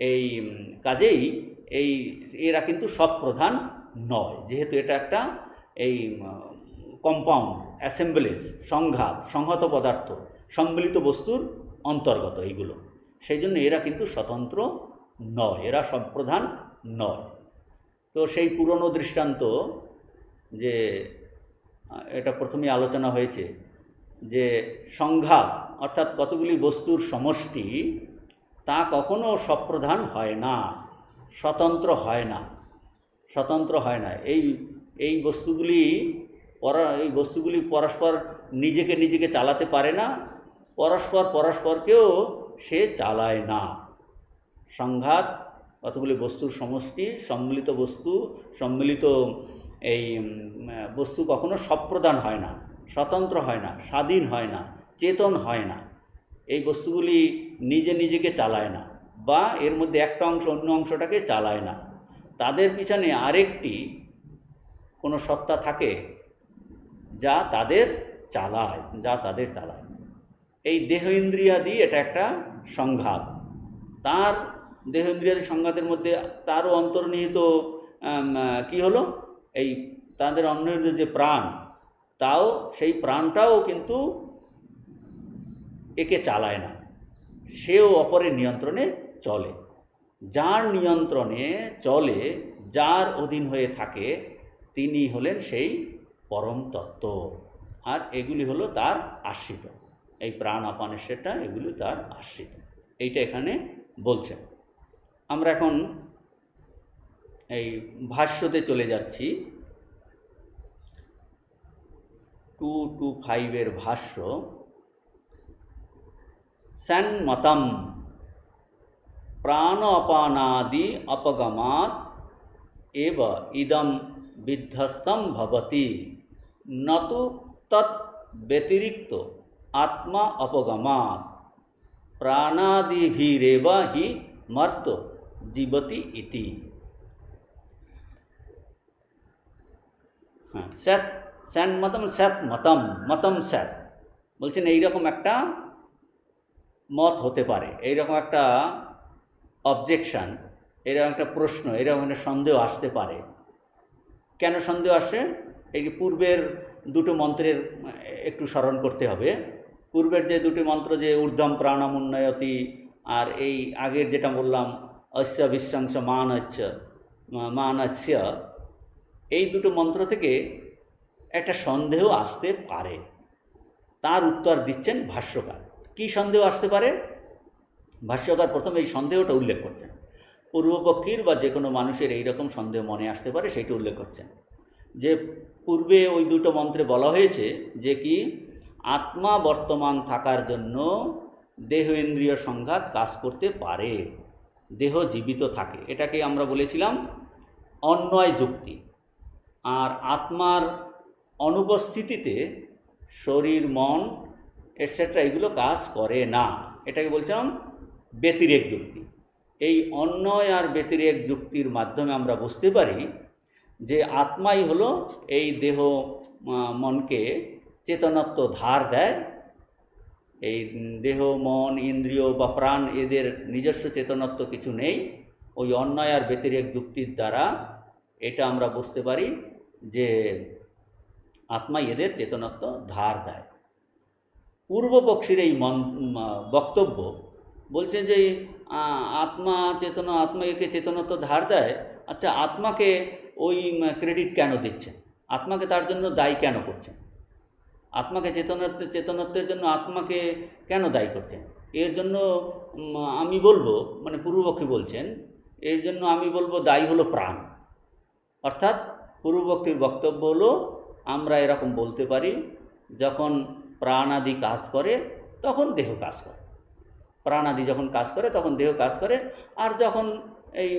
এই কাজেই এই এরা কিন্তু সবপ্রধান নয়, যেহেতু এটা একটা এই কম্পাউন্ড, অ্যাসেম্বলেজ, সংঘাত, সংহত পদার্থ, সম্মিলিত বস্তুর অন্তর্গত এইগুলো, সেই জন্য এরা কিন্তু স্বতন্ত্র নয়, এরা সবপ্রধান নয়। তো সেই পুরনো দৃষ্টান্ত যে এটা প্রথমেই আলোচনা হয়েছে যে সংঘাত অর্থাৎ কতগুলি বস্তুর সমষ্টি, তা কখনো সপ্রধান হয় না, স্বতন্ত্র হয় না, স্বতন্ত্র হয় না। এই বস্তুগুলি এই বস্তুগুলি পরস্পর নিজেকে চালাতে পারে না, পরস্পরকেও সে চালায় না। সংঘাত কতগুলি বস্তুর সমষ্টি, সম্মিলিত এই বস্তু কখনো সপ্রধান হয় না, স্বতন্ত্র হয় না, স্বাধীন হয় না, চেতন হয় না। এই বস্তুগুলি নিজেকে চালায় না, বা এর মধ্যে একটা অংশ অন্য অংশটাকে চালায় না। তাদের পিছনে আরেকটি কোনো সত্তা থাকে যা তাদের চালায়। এই দেহ ইন্দ্রিয়াদি এটা একটা সংঘাত। তার দেহ ইন্দ্রিয়াদি সংঘাতের মধ্যে তারও অন্তর্নিহিত কি হলো, এই তাদের অন্তর্নিহিত যে প্রাণ, সেই প্রাণটাও কিন্তু একে চালায় না, সেও অপরের নিয়ন্ত্রণে চলে। যার নিয়ন্ত্রণে চলে, যার অধীন হয়ে থাকে, তিনি হলেন সেই পরম তত্ত্ব। আর এগুলি হলো তার আশ্রিত, এই প্রাণ আপানেশ্বরটা এগুলি তার আশ্রিত। এইটা এখানে বলছেন। আমরা এখন এই ভাষ্যতে চলে যাচ্ছি। 225 ভাষ্য। সন্মতম প্রাণ অপানাদি অপগমাৎ এব ইদম বিধ্বস্তম ভবতি নতু তৎ ব্যতিরিক্ত আত্মা অপগমাৎ প্রাণাদিভিরেব হি মর্ত জীবতি ইতি। সন্মতম সৎ মতম সৎ বলছেন এইরকম একটা মত হতে পারে, এইরকম একটা অবজেকশন, এরকম একটা প্রশ্ন, এরকম একটা সন্দেহ আসতে পারে। কেন সন্দেহ আসে? এই পূর্বের দুটো মন্ত্রের একটু স্মরণ করতে হবে। পূর্বের যে দুটি মন্ত্র, যে ঊর্ধ্বম প্রাণম উন্নয়তি, আর এই আগের যেটা বললাম অস্য বিশ্বাংশ মানস্য, এই দুটো মন্ত্র থেকে একটা সন্দেহ আসতে পারে। তার উত্তর দিচ্ছেন ভাষ্যকার। কি সন্দেহ আসতে পারে? ভাষ্যকার প্রথমে এই সন্দেহটা উল্লেখ করছেন। পূর্বপক্ষীর বা যে কোনো মানুষের এইরকম সন্দেহ মনে আসতে পারে, সেইটা উল্লেখ করছেন। যে পূর্বে ওই দুটো মন্ত্রে বলা হয়েছে যে কি আত্মা বর্তমান থাকার জন্য দেহ ইন্দ্রিয় সংঘাত কাজ করতে পারে, দেহ জীবিত থাকে। এটাকে আমরা বলেছিলাম অন্বয় যুক্তি। আর আত্মার অনুপস্থিতিতে শরীর, মন এটসেট্রা এগুলো কাজ করে না, এটাকে বলছিলাম ব্যতিরেক যুক্তি। এই অন্বয় আর ব্যতিরেক যুক্তির মাধ্যমে আমরা বুঝতে পারি যে আত্মাই হলো এই দেহ মনকে চেতনত্ব ধার দেয়। এই দেহ, মন, ইন্দ্রিয় বা প্রাণ এদের নিজস্ব চেতনত্ব কিছু নেই। ওই অন্বয় আর ব্যতিরেক যুক্তির দ্বারা এটা আমরা বুঝতে পারি যে আত্মাই এদের চেতনত্ব ধার দেয়। পূর্বপক্ষীর এই বক্তব্য বলছে যে আত্মা একে চেতনত্ব ধার দেয়। আচ্ছা, আত্মাকে ওই ক্রেডিট কেন দিচ্ছেন? আত্মাকে তার জন্য দায়ী কেন করছেন? আত্মাকে চেতনত্বের জন্য আত্মাকে কেন দায়ী করছেন? এর জন্য আমি বলবো, মানে পূর্বপক্ষী বলছেন, এর জন্য আমি বলবো দায়ী হলো প্রাণ। অর্থাৎ পূর্বপক্ষীর বক্তব্য হলো আমরা এরকম বলতে পারি, যখন প্রাণাদি কাজ করে তখন দেহ কাজ করে, প্রাণাদি যখন কাজ করে তখন দেহ কাজ করে, আর যখন এই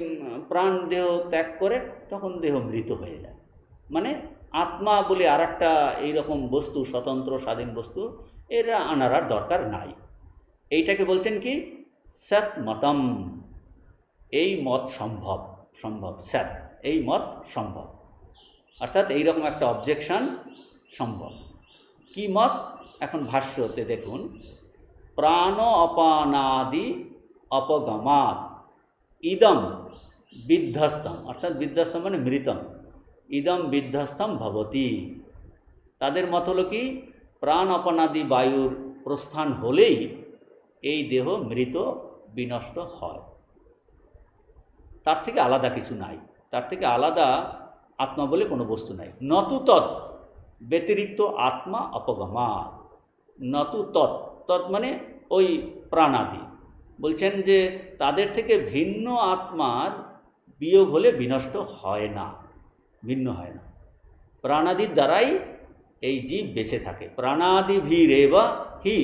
প্রাণ দেহ ত্যাগ করে তখন দেহ মৃত হয়ে যায়। মানে আত্মা বলে আর একটা এইরকম বস্তু, স্বতন্ত্র স্বাধীন বস্তু, এরা আনার আর দরকার নাই। এইটাকে বলছেন কি সৎ মতম, এই মত সম্ভব সৎ, এই মত সম্ভব। অর্থাৎ এইরকম একটা অবজেকশন সম্ভব। কি মত? এখন ভাষ্যতে দেখুন, প্রাণ অপানাদি অপগমাৎ ইদম বিধ্বস্তম, অর্থাৎ বিধ্বস্তম মানে মৃতম, ইদম বিধ্বস্তম ভবতি। তাদের মত হলো কি প্রাণ অপানাদি বায়ুর প্রস্থান হলেই এই দেহ মৃত, বিনষ্ট হয়। তার থেকে আলাদা কিছু নাই, তার থেকে আলাদা আত্মা বলে কোনো বস্তু নাই। নতু তৎ ব্যতিরিক্ত আত্মা অপগমাৎ। নতু তৎ মানে ওই প্রাণাদি। বলছেন যে তাদের থেকে ভিন্ন আত্মার বিয়োগ হলে বিনষ্ট হয় না, ভিন্ন হয় না। প্রাণাদির দ্বারাই এই জীব বেঁচে থাকে। প্রাণাদিভিরেব হি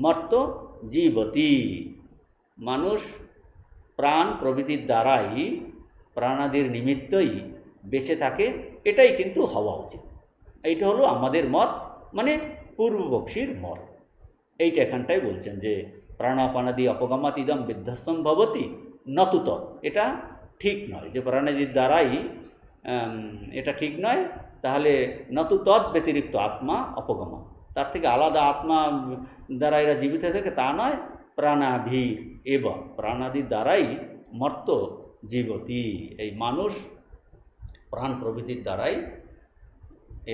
মর্ত জীবতি। মানুষ প্রাণ প্রভৃতির দ্বারাই, প্রাণাদির নিমিত্তই বেঁচে থাকে, এটাই কিন্তু হওয়া উচিত। এইটা হলো আমাদের মত, মানে পূর্বপক্ষীর মত। এইটা এখানটায় বলছেন যে প্রাণাপানাদি অপগমাত ইদম বিধ্বস্তম ভবতি নতু তৎ। এটা ঠিক নয় যে প্রাণাদির দ্বারাই, এটা ঠিক নয়। তাহলে নতু তৎ ব্যতিরিক্ত আত্মা অপগমা, তার থেকে আলাদা আত্মা দ্বারা এরা জীবিত থাকে তা নয়। প্রাণাভীর এবং প্রাণাদির দ্বারাই মর্ত জীবতি, এই মানুষ প্রাণ প্রভৃতির দ্বারাই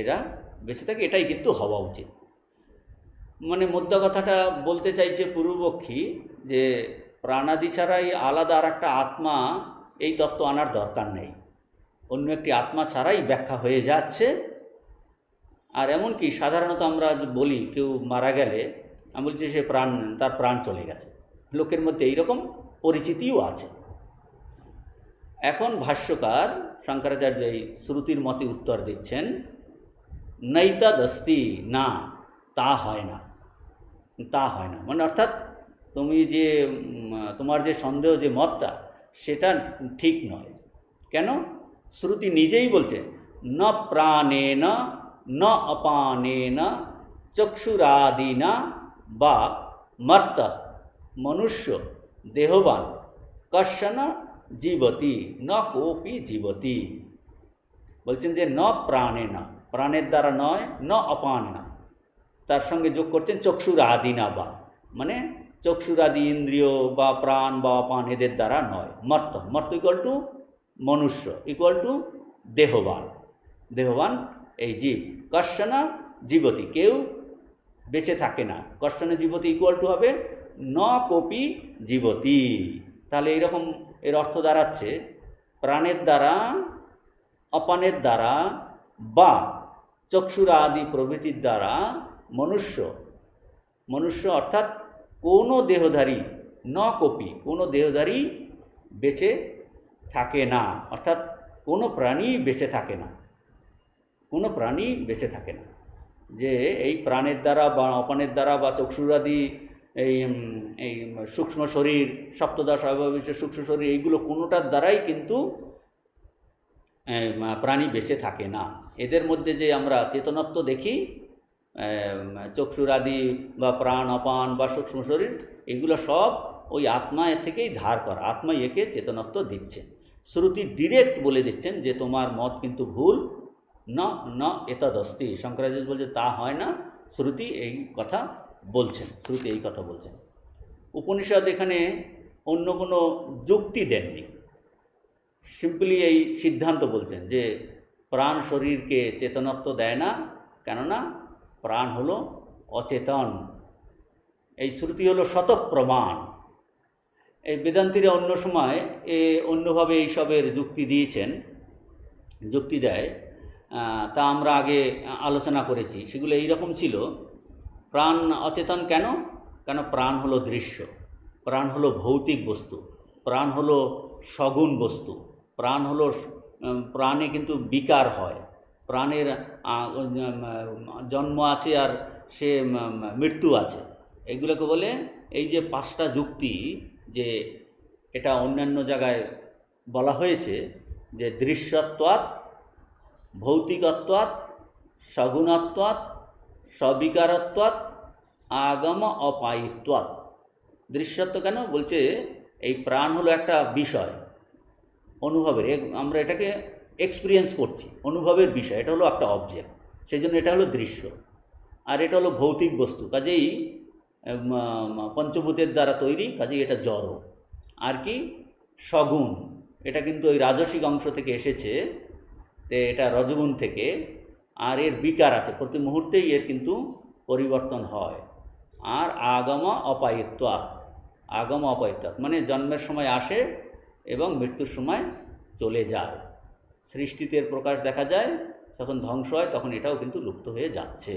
এরা বেঁচে থাকে, এটাই কিন্তু হওয়া উচিত। মানে মধ্য কথাটা বলতে চাইছে পূর্বপক্ষী যে প্রাণাদি ছাড়াই আলাদা আর একটা আত্মা, এই তত্ত্ব আনার দরকার নেই। অন্য একটি আত্মা ছাড়াই ব্যাখ্যা হয়ে যাচ্ছে। আর এমনকি সাধারণত আমরা বলি কেউ মারা গেলে আমি বলছি সে তার প্রাণ চলে গেছে, লোকের মধ্যে এইরকম পরিচিতিও আছে। এখন ভাষ্যকার শঙ্করাচার্য এই শ্রুতির মতে উত্তর দিচ্ছেন, নৈতদস্তি, না তা হয় না, তা হয় না। মানে অর্থাৎ তুমি যে তোমার যে সন্দেহ, যে মতটা, সেটা ঠিক নয়। কেন? শ্রুতি নিজেই বলছে, ন প্রাণেন ন অপানেন চক্ষুরাদিনা বা মর্ত মনুষ্য দেহবান কশ্যন জীবতি ন কোপি জীবতি। বলছেন যে ন প্রাণেন, প্রাণের দ্বারা নয়, ন অপানেন, তার সঙ্গে যোগ করছেন চক্ষুরাদিনা বা, মানে চক্ষুরাদি ইন্দ্রিয় বা প্রাণ বা অপান এদের দ্বারা নয়। মর্ত, মর্ত ইকুয়াল টু মনুষ্য, ইকুয়াল টু দেহবান, দেহবান এই জীব। কশ্যনা জীবতি, কেউ বেঁচে থাকে না। কশ্যনা জীবতি ইকুয়াল টু হবে ন কোপি জীবতি। তাহলে এইরকম এর অর্থ দাঁড়াচ্ছে প্রাণের দ্বারা, অপানের দ্বারা বা চক্ষুরা আদি প্রভৃতির দ্বারা মনুষ্য অর্থাৎ কোনো দেহধারী, ন কোপি, কোনো দেহধারী বেঁচে থাকে না। অর্থাৎ কোনো প্রাণী বেঁচে থাকে না, কোনো প্রাণী বেঁচে থাকে না। যে এই প্রাণের দ্বারা বা অপানের দ্বারা বা চক্ষুরাদি এই সূক্ষ্ম শরীর, সপ্তদশ অবয়বিশিষ্ট সূক্ষ্ম শরীর, এইগুলো কোনোটার দ্বারাই কিন্তু প্রাণী বেঁচে থাকে না। এদের মধ্যে যে আমরা চেতনত্ব দেখি, চক্ষুরাদি বা প্রাণ অপান বা সূক্ষ্ম শরীর, এগুলো সব ওই আত্মা এর থেকেই ধার করা, আত্মাই একে চেতনত্ব দিচ্ছে। শ্রুতি ডিরেক্ট বলে দিচ্ছেন যে তোমার মত কিন্তু ভুল, না না এতদস্তি। শঙ্করাচার্য বলছে তা হয় না, শ্রুতি এই কথা বলছেন, শ্রুতি এই কথা বলছেন। উপনিষদ এখানে অন্য কোনো যুক্তি দেননি, সিম্পলি এই সিদ্ধান্ত বলছেন যে প্রাণ শরীরকে চেতনত্ব দেয় না, কেননা প্রাণ হলো অচেতন। এই শ্রুতি হলো শতপ্রমাণ। এই বেদান্তীরা অন্য সময় অন্যভাবে এইসবের যুক্তি দিয়েছেন, যুক্তি দেয়, তা আমরা আগে আলোচনা করেছি। সেগুলো এইরকম ছিল, প্রাণ অচেতন কেন? কেন প্রাণ হলো দৃশ্য, প্রাণ হলো ভৌতিক বস্তু, প্রাণ হলো সগুণ বস্তু, প্রাণ হলো, প্রাণে কিন্তু বিকার হয়, প্রাণের জন্ম আছে আর সে মৃত্যু আছে। এগুলোকে বলে এই যে পাঁচটা যুক্তি, যে এটা অন্যান্য জায়গায় বলা হয়েছে যে দৃশ্যত্বাৎ, ভৌতিকত্বাৎ, সগুণত্বাৎ, সবিকারত্বাৎ, আগম অপায়িত্বাৎ। দৃশ্যত্ব কেন? বলছে এই প্রাণ হলো একটা বিষয়, অনুভবের, আমরা এটাকে এক্সপিরিয়েন্স করছি, অনুভবের বিষয়, এটা হলো একটা অবজেক্ট, সেই জন্য এটা হলো দৃশ্য। আর এটা হলো ভৌতিক বস্তু, কাজেই পঞ্চভূতের দ্বারা তৈরি, কাজেই এটা জড়। আর কি সগুণ, এটা কিন্তু ওই রাজসিক অংশ থেকে এসেছে, এটা রজগুণ থেকে, আর এর বিকার আছে, প্রতি মুহূর্তেই এর কিন্তু পরিবর্তন হয়। আর আগম অপায়িত্বাৎ, আগম অপায়িত্বাৎ মানে জন্মের সময় আসে এবং মৃত্যুর সময় চলে যায়। সৃষ্টিতে এর প্রকাশ দেখা যায়, যখন ধ্বংস হয় তখন এটাও কিন্তু লুপ্ত হয়ে যাচ্ছে।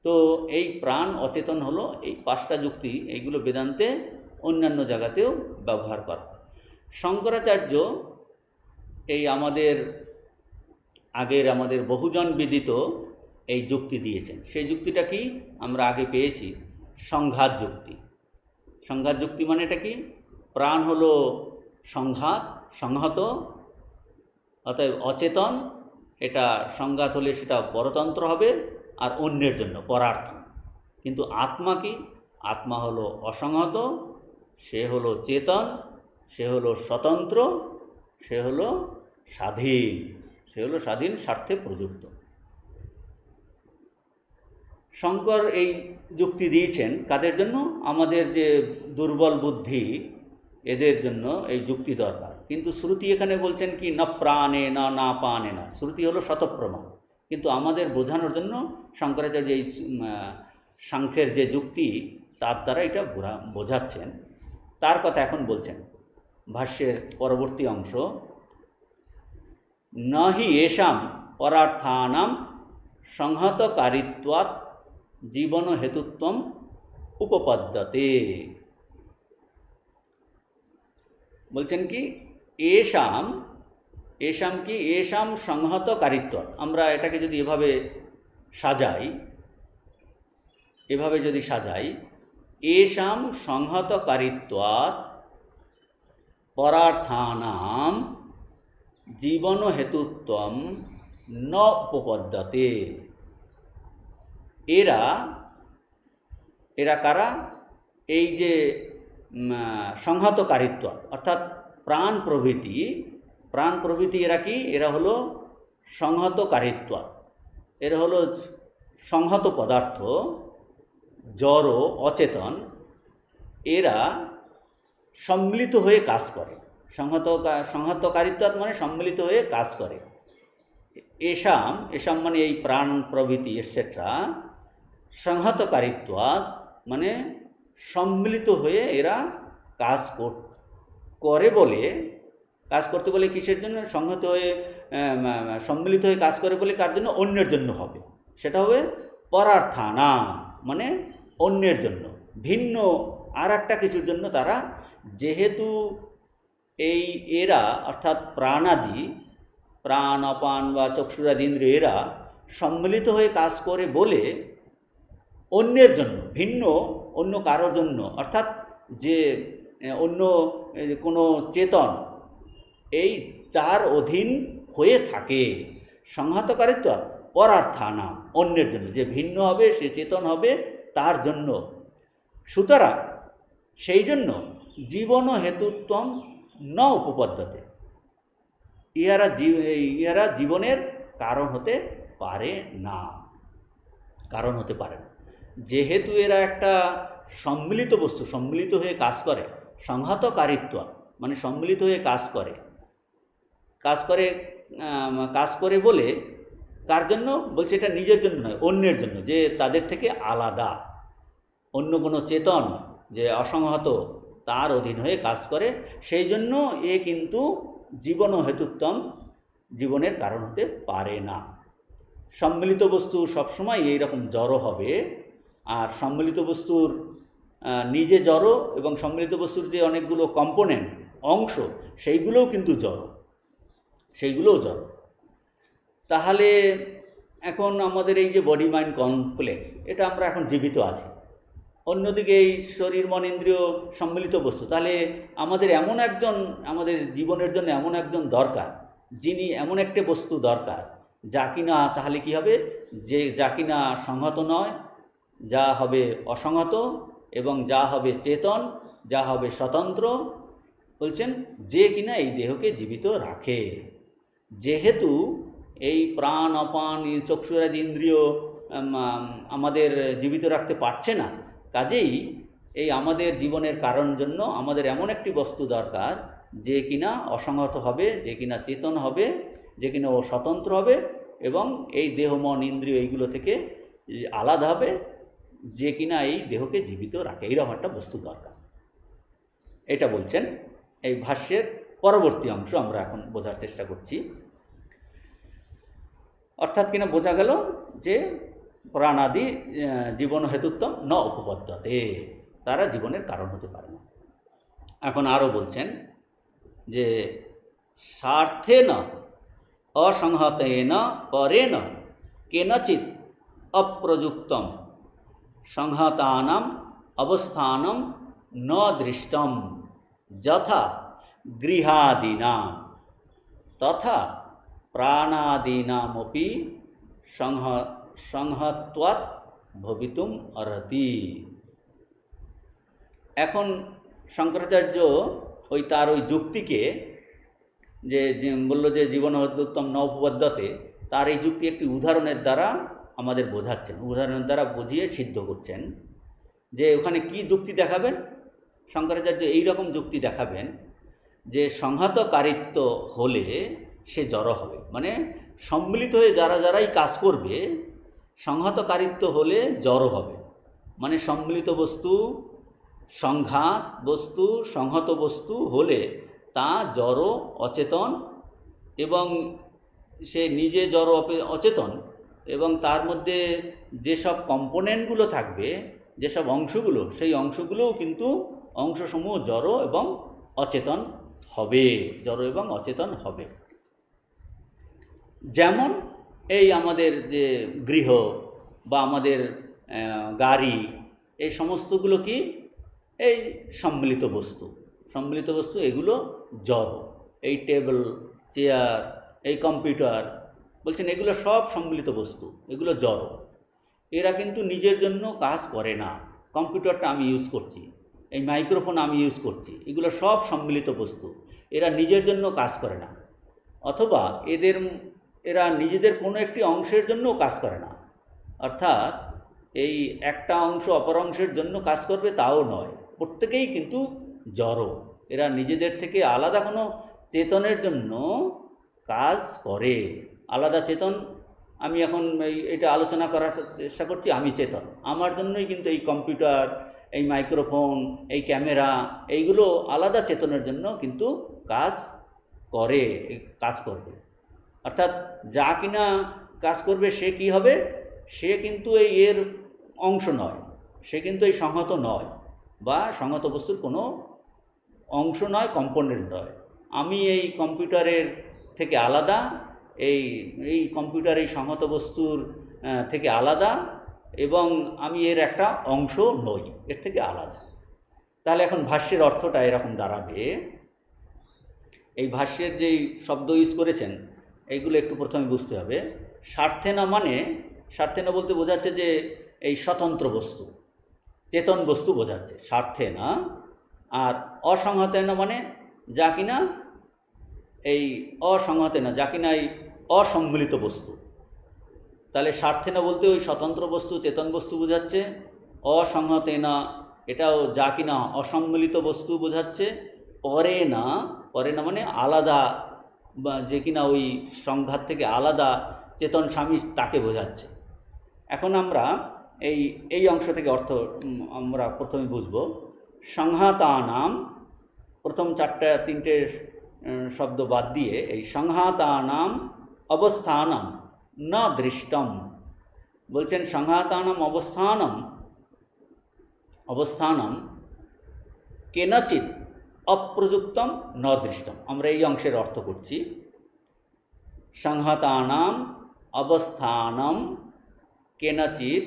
তো এই প্রাণ অচেতন হলো এই পাঁচটা যুক্তি, এইগুলো বেদান্তে অন্যান্য জায়গাতেও ব্যবহার করা। শঙ্করাচার্য এই আমাদের আগের বহুজন বিদিত এই যুক্তি দিয়েছেন। সেই যুক্তিটা কি আমরা আগে পেয়েছি, সংঘাত যুক্তি। সংঘাত যুক্তি মানে এটা কি, প্রাণ হলো সংহত, অতএব অচেতন, এটা সংঘাত হলে সেটা পরতন্ত্র হবে আর অন্যের জন্য পরার্থ। কিন্তু আত্মা কি, আত্মা হলো অসংহত, সে হলো চেতন, সে হলো স্বতন্ত্র, সে হলো স্বাধীন, স্বার্থে প্রযুক্ত। শঙ্কর এই যুক্তি দিয়েছেন কাদের জন্য, আমাদের যে দুর্বল বুদ্ধি এদের জন্য এই যুক্তি দরকার। কিন্তু শ্রুতি এখানে বলছেন কি, না প্রাণে না পানে না, শ্রুতি হলো শতপ্রমাণ। কিন্তু আমাদের বোঝানোর জন্য শঙ্করাচার্য এই সাংখ্যের যে যুক্তি তার দ্বারা এটা বোঝাচ্ছেন, তার কথা এখন বলছেন ভাষ্যের পরবর্তী অংশ। নহি এষাম পরার্থানাম সংহতকারিত্বাৎ জীবন হেতুত্বম উপপদ্যতে। বলছেন কি, এষাম কি, এষাম সংহতকারিত্বাৎ, আমরা এটাকে যদি এভাবে সাজাই, এষাম সংহতকারিত্বাৎ পরার্থানাম জীবন হেতুত্বম ন উপপদ্যতে। এরা কারা, এই যে সংহতকারিত্ব অর্থাৎ প্রাণ প্রভৃতি এরা কি, এরা হলো সংহতকারিত্ব, এরা হলো সংহত পদার্থ, জড় অচেতন, এরা সম্মিলিত হয়ে কাজ করে। সংহতকারিত্ব মানে সম্মিলিত হয়ে কাজ করে। এষাম মানে এই প্রাণ প্রভৃতি এটসেট্রা, সংহতকারিত্ব মানে সম্মিলিত হয়ে এরা কাজ করে বলে, কাজ করতে বলে কিসের জন্য, সম্মিলিত হয়ে কাজ করে বলে কার জন্য, অন্যের জন্য হবে। সেটা হবে পরার্থানা, মানে অন্যের জন্য, ভিন্ন আর একটা কিছুর জন্য তারা, যেহেতু এরা অর্থাৎ প্রাণাদি, প্রাণ অপান বা চক্ষুরাদি ইন্দ্রিয় এরা সম্মিলিত হয়ে কাজ করে বলে অন্যের জন্য, ভিন্ন অন্য কারোর জন্য, অর্থাৎ যে অন্য কোনো চেতন এই চার অধীন হয়ে থাকে। সংহতকারিত্ব পরার্থানা, অন্যের জন্য, যে ভিন্ন হবে, সে চেতন হবে, তার জন্য। সুতরাং সেই জন্য জীবন হেতুত্বম ন উপপদ্যতে, ইহারা জীবনের কারণ হতে পারে না। যেহেতু এরা একটা সম্মিলিত বস্তু, সম্মিলিত হয়ে কাজ করে, সংহতকারিত্ব মানে সম্মিলিত হয়ে কাজ করে বলে কার জন্য, বলছে এটা নিজের জন্য নয়, অন্যের জন্য, যে তাদের থেকে আলাদা অন্য কোনো চেতন যে অসংহত তার অধীন হয়ে কাজ করে, সেই জন্য এ কিন্তু জীবন হেতুত্বম, জীবনের কারণ হতে পারে না। সম্মিলিত বস্তু সবসময় এইরকম জড় হবে, আর সম্মিলিত বস্তুর নিজে জড় এবং সম্মিলিত বস্তুর যে অনেকগুলো কম্পোনেন্ট অংশ সেইগুলোও কিন্তু জড়। তাহলে এখন আমাদের এই যে বডি মাইন্ড কমপ্লেক্স, এটা আমরা এখন জীবিত আছি, অন্যদিকে এই শরীর মন ইন্দ্রিয় সম্মিলিত বস্তু। তাহলে আমাদের জীবনের জন্য এমন একজন দরকার, যিনি এমন একটা বস্তু দরকার যা কিনা, তাহলে কি হবে, যে যা কিনা সংহত নয়, যা হবে অসংহত, এবং যা হবে চেতন, যা হবে স্বতন্ত্র, বলছেন যে কিনা এই দেহকে জীবিত রাখে। যেহেতু এই প্রাণ অপান চক্ষুরাদি ইন্দ্রিয় আমাদের জীবিত রাখতে পারছে না, কাজেই এই আমাদের জীবনের কারণ জন্য আমাদের এমন একটি বস্তু দরকার যে কিনা অসংহত হবে, যে কিনা চেতন হবে, যে কিনা ও স্বতন্ত্র হবে, এবং এই দেহ মন ইন্দ্রিয় এইগুলো থেকে আলাদা হবে, যে কিনা এই দেহকে জীবিত রাখে। এইরকম একটা বস্তু দরকার। এটা বলছেন এই ভাষ্যের পরবর্তী অংশ আমরা এখন বোঝার চেষ্টা করছি। অর্থাৎ কিনা বোঝা গেল যে প্রাণাদি জীবন হেতুত্বম ন উপপদ্যতে, তারা জীবনের কারণ হতে পারে না। এখন আরও বলছেন যে স্বার্থেন অসংহতেন পরেন কেনচিৎ অপ্রযুক্তম সংহতানাম অবস্থানম ন দৃষ্টম যথা গৃহাদীনাম তথা প্রাণাদীনামপি সংহত্বাৎ ভবিতুম অর্হতি। এখন শঙ্করাচার্য তার যুক্তিকে যে বললো যে জীবন উত্তম ন উপপদ্যতে, তার এই যুক্তি একটি উদাহরণের দ্বারা আমাদের বোঝাচ্ছেন, উদাহরণের দ্বারা বুঝিয়ে সিদ্ধ করছেন। যে ওখানে কি যুক্তি দেখাবেন শঙ্করাচার্য? এই রকম যুক্তি দেখাবেন যে সংহতকারিত্ব হলে সে জড় হবে, মানে সম্মিলিত হয়ে যারাই কাজ করবে সংহতকারিত্ব হলে জড় হবে, মানে সম্মিলিত বস্তু, সংঘাত বস্তু, সংহত বস্তু হলে তা জড় অচেতন, এবং সে নিজে জড় অচেতন, এবং তার মধ্যে যেসব কম্পোনেন্টগুলো থাকবে, যেসব অংশগুলো, সেই অংশগুলোও কিন্তু অংশসমূহ জড় এবং অচেতন হবে, জড় এবং অচেতন হবে। যেমন এই আমাদের যে গৃহ বা আমাদের গাড়ি, এই সমস্তগুলো কি এই সম্মিলিত বস্তু, সম্মিলিত বস্তু, এগুলো জড়। এই টেবিল, চেয়ার, এই কম্পিউটার, বলছেন এগুলো সব সম্মিলিত বস্তু, এগুলো জড়। এরা কিন্তু নিজের জন্য কাজ করে না। কম্পিউটারটা আমি ইউজ করছি, এই মাইক্রোফোন আমি ইউজ করছি, এগুলো সব সম্মিলিত বস্তু, এরা নিজের জন্য কাজ করে না, অথবা এরা নিজেদের কোনো একটি অংশের জন্যও কাজ করে না। অর্থাৎ এই একটা অংশ অপর অংশের জন্য কাজ করবে তাও নয়, প্রত্যেকেই কিন্তু জড়। এরা নিজেদের থেকে আলাদা কোনো চেতনের জন্য কাজ করে। আলাদা চেতন, আমি এখন এটা আলোচনা করার চেষ্টা করছি, আমি চেতন, আমার জন্যই কিন্তু এই কম্পিউটার, এই মাইক্রোফোন, এই ক্যামেরা, এইগুলো আলাদা চেতনের জন্য কিন্তু কাজ করবে। অর্থাৎ যা কিনা কাজ করবে সে কি হবে? সে কিন্তু এর অংশ নয়, সে কিন্তু এই সংহত নয়, বা সংহত বস্তুর কোনো অংশ নয়, কম্পোনেন্ট নয়। আমি এই কম্পিউটারের থেকে আলাদা, এই কম্পিউটার এই সংহত বস্তুর থেকে আলাদা, এবং আমি এর একটা অংশ নই, এর থেকে আলাদা। তাহলে এখন ভাষ্যের অর্থটা এরকম দাঁড়াবে। এই ভাষ্যের যেই শব্দ ইউজ করেছেন এইগুলো একটু প্রথমে বুঝতে হবে। স্বার্থেনা মানে, স্বার্থেনা বলতে বোঝাচ্ছে যে এই স্বতন্ত্র বস্তু, চেতন বস্তু বোঝাচ্ছে স্বার্থেনা। আর অসংহতেনা মানে যা কিনা এই অসংহতেনা, যা কিনা এই অসম্মিলিত বস্তু। তাহলে স্বার্থেনা বলতে ওই স্বতন্ত্র বস্তু, চেতন বস্তু বোঝাচ্ছে। অসংহতেনা এটাও যা কিনা অসম্মিলিত বস্তু বোঝাচ্ছে। পরে না মানে আলাদা, বা যে কিনা ওই সংঘাত থেকে আলাদা চেতন স্বামী, তাকে বোঝাচ্ছে। এখন আমরা এই অংশ থেকে অর্থ আমরা প্রথমে বুঝব। সংহতানাম, প্রথম তিনটে শব্দ বাদ দিয়ে এই সংহতানাম অবস্থানম ন দৃষ্টম বলছেন। সংহতানাম অবস্থানম কেনচিৎ অপ্রযুক্তম ন দৃষ্টম। আমরা এই অংশের অর্থ করছি। সংহতানাম অবস্থানম কেনচিৎ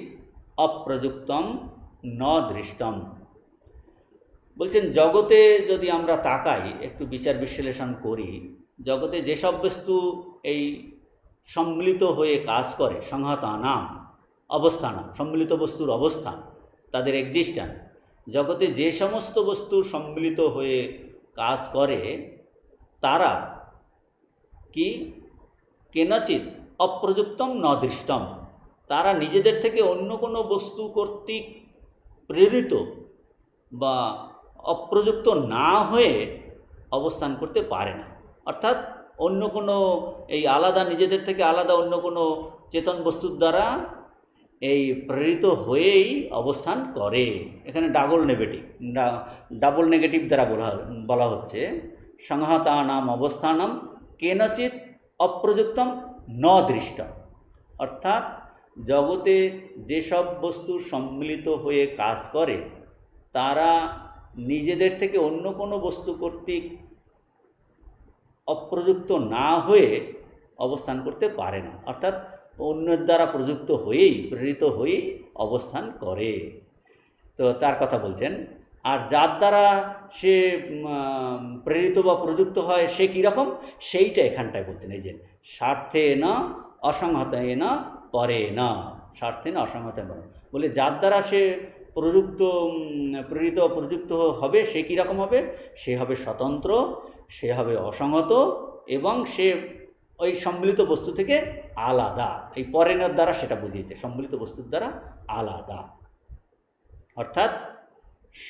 অপ্রযুক্তম ন দৃষ্টম বলছেন। জগতে যদি আমরা তাকাই, একটু বিচার বিশ্লেষণ করি, জগতে যেসব বস্তু এই সম্মিলিত হয়ে কাজ করে, সংহতানাম অবস্থানম, সম্মিলিত বস্তুর অবস্থান, তাদের এক্সিস্ট্যান্স, জগতে যে সমস্ত বস্তু সম্মিলিত হয়ে কাজ করে তারা কি কেনচিৎ অপ্রযুক্তম ন দৃষ্টম, তারা নিজেদের থেকে অন্য কোনো বস্তু কর্তৃক প্রেরিত বা অপ্রযুক্ত না হয়ে অবস্থান করতে পারে না। অর্থাৎ অন্য কোনো এই আলাদা, নিজেদের থেকে আলাদা অন্য কোনো চেতন বস্তুর দ্বারা এই প্রেরিত হয়েই অবস্থান করে। এখানে ডাবল নেগেটিভ দ্বারা বলা হচ্ছে সংহতানাম অবস্থানম কেনচিৎ অপ্রযুক্তম ন দৃষ্টম। অর্থাৎ জগতে যেসব বস্তু সম্মিলিত হয়ে কাজ করে তারা নিজেদের থেকে অন্য কোনো বস্তু কর্তৃক অপ্রযুক্ত না হয়ে অবস্থান করতে পারে না। অর্থাৎ অন্যের দ্বারা প্রযুক্ত হয়েই, প্রেরিত হয়েই অবস্থান করে। তো তার কথা বলছেন। আর যার দ্বারা সে প্রেরিত বা প্রযুক্ত হয় সে কীরকম, সেইটা এখানটায় বলছেন। এই যে স্বার্থে না অসংহতে না পরে না, স্বার্থে না অসংহতে পরে, বলে যার দ্বারা সে প্রেরিত প্রযুক্ত হবে সে কীরকম হবে, সে হবে স্বতন্ত্র, সে হবে অসংহত, এবং সে ওই সম্মিলিত বস্তু থেকে আলাদা। এই পরেনার দ্বারা সেটা বুঝিয়েছে, সম্মিলিত বস্তুর দ্বারা আলাদা। অর্থাৎ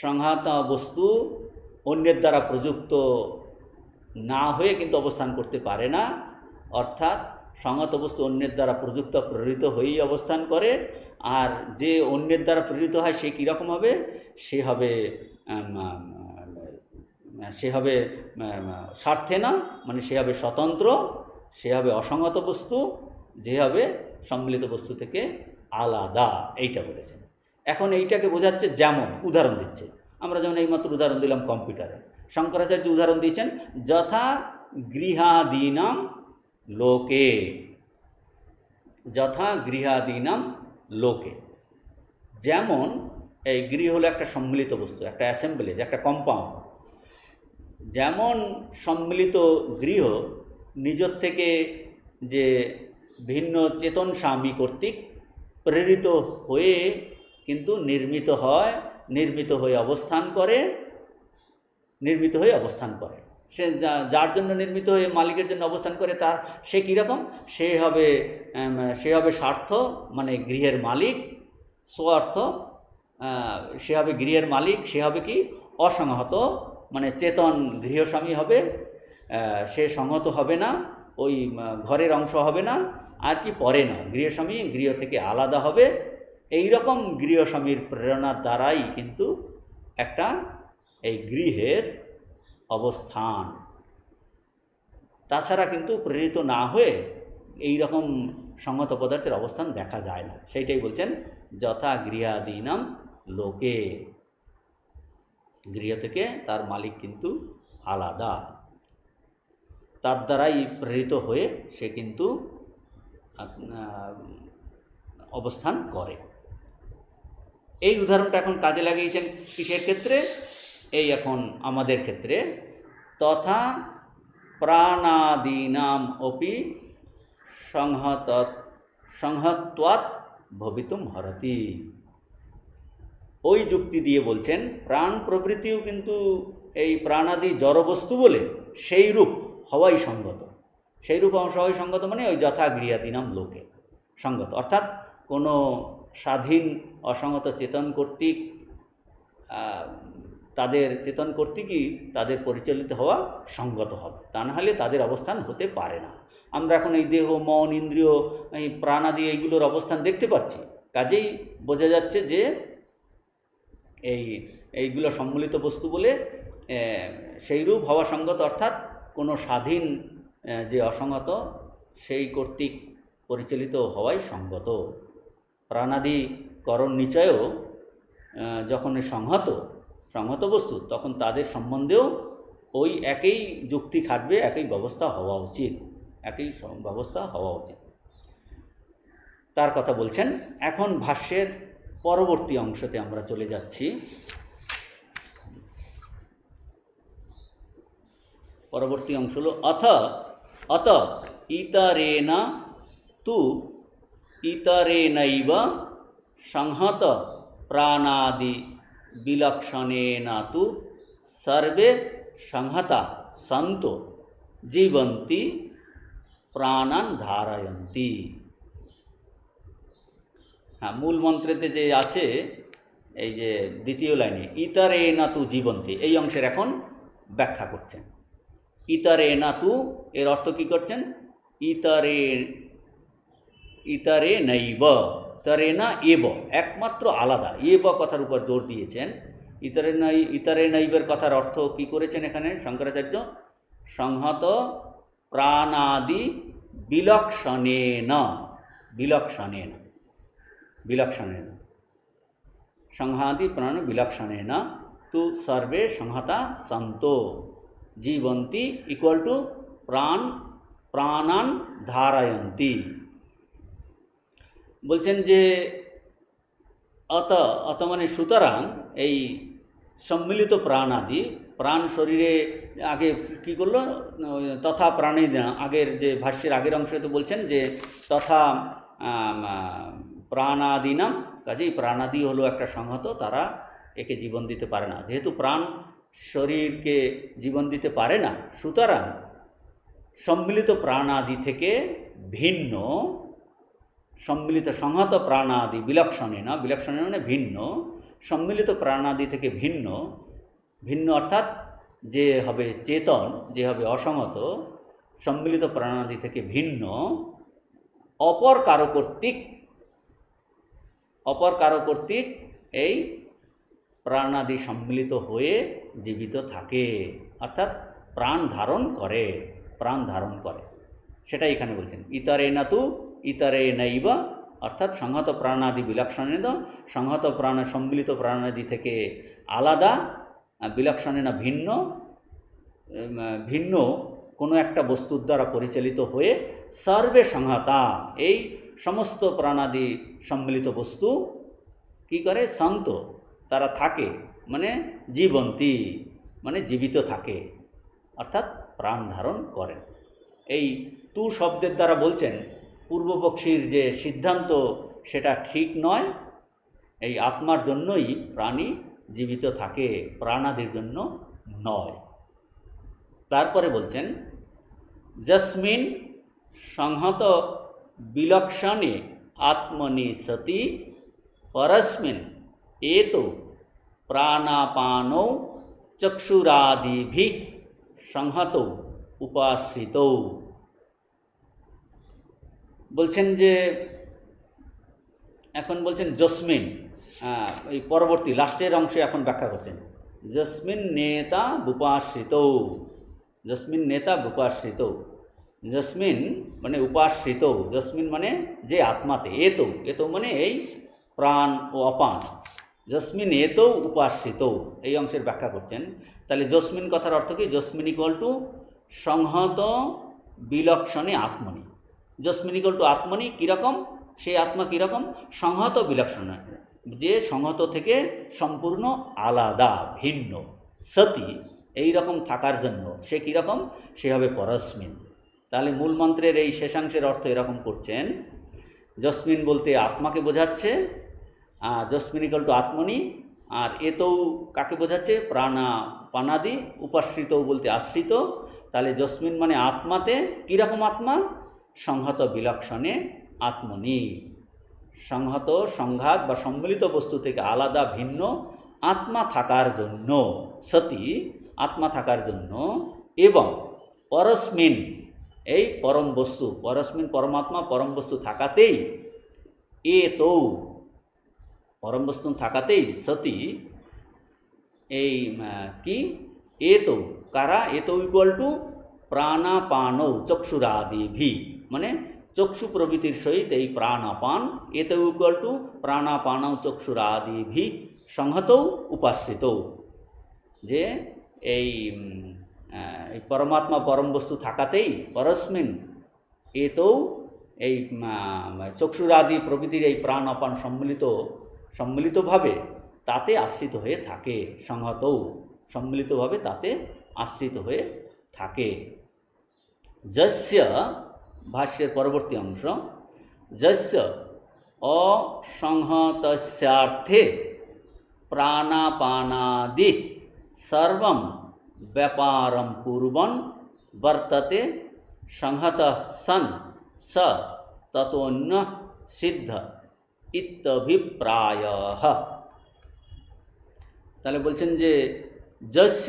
সংহত বস্তু অন্যের দ্বারা প্রযুক্ত না হয়ে কিন্তু অবস্থান করতে পারে না। অর্থাৎ সংহত বস্তু অন্যের দ্বারা প্রযুক্ত প্রেরিত হয়েই অবস্থান করে। আর যে অন্যের দ্বারা প্রেরিত হয় সে কীরকম হবে, সে হবে স্বার্থে না, মানে সে হবে স্বতন্ত্র, সে হবে অসংহত বস্তু, যে হবে সম্মিলিত বস্তু থেকে আলাদা। এইটা বলেছেন। এখন এইটাকে বোঝাচ্ছে, যেমন উদাহরণ দিচ্ছে। আমরা যেমন এইমাত্র উদাহরণ দিলাম কম্পিউটারে, শঙ্করাচার্য উদাহরণ দিয়েছেন যথা গৃহাদীনাম লোকে, যথা গৃহাদীনাম লোকে। যেমন এই গৃহ হলো একটা সম্মিলিত বস্তু, একটা অ্যাসেম্বলেজ, একটা কম্পাউন্ড। যেমন সম্মিলিত গৃহ নিজের থেকে যে ভিন্ন চেতন স্বামী কর্তৃক প্রেরিত হয়ে কিন্তু নির্মিত হয়, নির্মিত হয়ে অবস্থান করে, সে যার জন্য নির্মিত হয়ে মালিকের জন্য অবস্থান করে, তার সে কীরকম, সে হবে স্বার্থ, মানে গৃহের মালিক, স্বার্থ, সে হবে গৃহের মালিক, সে হবে কি অসংহত, মানে চেতন গৃহস্বামী হবে, সে সংহত হবে না, ওই ঘরের অংশ হবে না, আর কি পরে না, গৃহস্বামী গৃহ থেকে আলাদা হবে। এই রকম গৃহস্বামীর প্রেরণার দ্বারাই কিন্তু একটা এই গৃহের অবস্থান। তাছাড়া কিন্তু প্রেরিত না হয়ে এই রকম সংহত পদার্থের অবস্থান দেখা যায় না। সেইটাই বলছেন যথা গৃহাদীনাম লোকে, গৃহ থেকে তার মালিক কিন্তু আলাদা, তার দ্বারাই প্রেরিত হয়ে সে কিন্তু অবস্থান করে। এই উদাহরণটা এখন কাজে লাগিয়েছেন কিসের ক্ষেত্রে, এই এখন আমাদের ক্ষেত্রে। তথা প্রাণাদীনাম অপি সংহত্বাৎ ভবিতুম হরতি। ওই যুক্তি দিয়ে বলছেন প্রাণ প্রভৃতিও কিন্তু এই প্রাণাদি জড়বস্তু বলে সেই রূপ হওয়াই সঙ্গত। সেই রূপ হওয়াই সঙ্গত মানে ওই যথা গৃহাদীনাম লোকে সঙ্গত, অর্থাৎ কোনো স্বাধীন অসংগত চেতন কর্তৃক তাদের চেতন কর্তৃকই তাদের পরিচালিত হওয়া সঙ্গত হবে, তা না হলে তাদের অবস্থান হতে পারে না। আমরা এখন এই দেহ, মন, ইন্দ্রিয়, এই প্রাণাদি এইগুলোর অবস্থান দেখতে পাচ্ছি, কাজেই বোঝা যাচ্ছে যে এইগুলো সম্মিলিত বস্তু বলে সেই রূপ হওয়া সঙ্গত, অর্থাৎ কোনো স্বাধীন যে অসংগত সেই কর্তৃক পরিচালিত হওয়াই সঙ্গত। প্রাণাদি করণ নিচয়েও যখন সংহত বস্তু, তখন তাদের সম্বন্ধেও ওই একই যুক্তি খাটবে, একই ব্যবস্থা হওয়া উচিত, তার কথা বলছেন। এখন ভাষ্যের পরবর্তী অংশতে আমরা চলে যাচ্ছি। পরবর্তী অংশ হলো অত ইতরেনৈব সংহত প্রাণাদি বিলক্ষণেন তু সর্বে সংহতা সন্তো জীবন্তি প্রাণান ধারয়ন্তি। হ্যাঁ, মূল মন্ত্রেতে যে আছে এই যে দ্বিতীয় লাইনে ইতরেন তু জীবন্তি, এই অংশের এখন ব্যাখ্যা করছেন। ইতরেন তু এর অর্থ কী করছেন, ইতরে নৈব, তরেনা এব, একমাত্র আলাদা, এব কথার উপর জোর দিয়েছেন। ইতরে নৈবের কথার অর্থ কি করেছেন এখানে শঙ্করাচার্য, সংহত প্রাণাদি বিলক্ষণেন, সংহাদি প্রাণ বিলক্ষণেন তু সর্বে সংহতা সন্তো জীবন্তি ইকুয়াল টু প্রাণান ধারয়ন্তি। বলছেন যে অত অত মানে সুতরাং এই সম্মিলিত প্রাণাদি, প্রাণ শরীরে আগে কি করলো, তথা প্রাণী, আগের যে ভাষ্যের আগের অংশে তো বলছেন যে তথা প্রাণাদিনাম, কাজেই প্রাণাদি হলো একটা সংহত, তারা একে জীবন দিতে পারে না। যেহেতু প্রাণ শরীরকে জীবন দিতে পারে না, সুতরাং সম্মিলিত প্রাণাদি থেকে ভিন্ন, সম্মিলিত সংহত প্রাণাদি বিলক্ষণে না, বিলক্ষণে মানে ভিন্ন, সম্মিলিত প্রাণাদি থেকে ভিন্ন, ভিন্ন অর্থাৎ যে হবে চেতন, যে হবে অসংহত, সম্মিলিত প্রাণাদি থেকে ভিন্ন, অপর কারো কর্তৃক এই প্রাণাদি সম্মিলিত হয়ে জীবিত থাকে, অর্থাৎ প্রাণ ধারণ করে, সেটাই এখানে বলছেন। ইতরে না তু ইতরে নৈব, অর্থাৎ সংহত প্রাণাদি বিলক্ষণেন, সংহত প্রাণ সম্মিলিত প্রাণাদি থেকে আলাদা, বিলক্ষণেন ভিন্ন কোনো একটা বস্তুর দ্বারা পরিচালিত হয়ে সর্বে সংহতা, এই সমস্ত প্রাণাদি সম্মিলিত বস্তু কি করে, সন্ত, তারা থাকে, মানে জীবন্তী, মানে জীবিত থাকে, অর্থাৎ প্রাণ ধারণ করে। এই তু শব্দের দ্বারা বলছেন পূর্বপক্ষীর যে সিদ্ধান্ত সেটা ঠিক নয়, এই আত্মার জন্যই প্রাণী জীবিত থাকে, প্রাণাদির জন্য নয়। তারপরে বলছেন যস্মিন সংহত বিলক্ষণে আত্মনি সতি পরস্মিন এতো প্রাণাপানৌ চক্ষুরাদিভিঃ সংহত উপাশ্রিত। বলছেন যে এখন বলছেন যস্মিন, এই পরবর্তী লাস্টের অংশে এখন ব্যাখ্যা করছেন যস্মিন নেতা বুপাশ্রিত, যস্মিন নেতা বুপাশ্রিত, যস্মিন মানে উপাশ্রিত, যস্মিন মানে যে আত্মাতে, এতো মানে এই প্রাণ ও অপান, যস্মিন এতো উপাশ্রিত, এই অংশের ব্যাখ্যা করছেন। তাহলে যস্মিন কথার অর্থ কি, যস্মিন ইকুয়াল টু সংহত বিলক্ষণে আত্মনি, যস্মিন ইকুয়াল টু আত্মনি, কীরকম সেই আত্মা, কীরকম সংহত বিলক্ষণ, যে সংহত থেকে সম্পূর্ণ আলাদা ভিন্ন, সতি এই রকম থাকার জন্য সে কীরকম, সে হবে পরস্মিন। তাহলে মূল মন্ত্রের এই শেষাংশের অর্থ এরকম করছেন, যস্মিন বলতে আত্মাকে বোঝাচ্ছে, যস্মিন ইকুয়াল টু আত্মনি, আর এতও কাকে বোঝাচ্ছে, পানাদি, উপাশ্রিত বলতে আশ্রিত। তাহলে যস্মিন মানে আত্মাতে, কীরকম আত্মা, সংহত বিলক্ষণে আত্মনি, সংহত সংঘাত বা সম্মিলিত বস্তু থেকে আলাদা ভিন্ন আত্মা থাকার জন্য, সতি আত্মা থাকার জন্য, এবং পরস্মিন এই পরম বস্তু, পরস্মিন পরমাত্মা পরম বস্তু থাকাতেই, এতো পরম বস্তু থাকাতেই, সতি এই কি এতো কারা, এতো ইকুয়াল টু প্রাণাপানৌ চক্ষুরাদিভি, মানে চক্ষু প্রভৃতির সহিত এই প্রাণাপান, এতো ইকুয়াল টু প্রাণাপানৌ চক্ষুরাদিভি সংহত উপাশ্রিত, যে এই পরমাত্মা পরম বস্তু থাকাতেই, পরস্মিন এতো এই চক্ষুরাদি প্রভৃতির এই প্রাণ অপান সম্মিলিতভাবে তাতে আশ্রিত হয়ে থাকে, সংহত সম্মিলিতভাবে তাতে আশ্রিত হয়ে থাকে। যস্য, ভাষ্যের পরবর্তী অংশ, যস্য অসংহতস্যার্থে প্রাণাপানাদি সর্বম ব্যাপারম কুর্বন বর্ততে সংহত সন স ততোন্য সিদ্ধ ইত্যভিপ্রায়ঃ। তাহলে বলছেন যে যস্য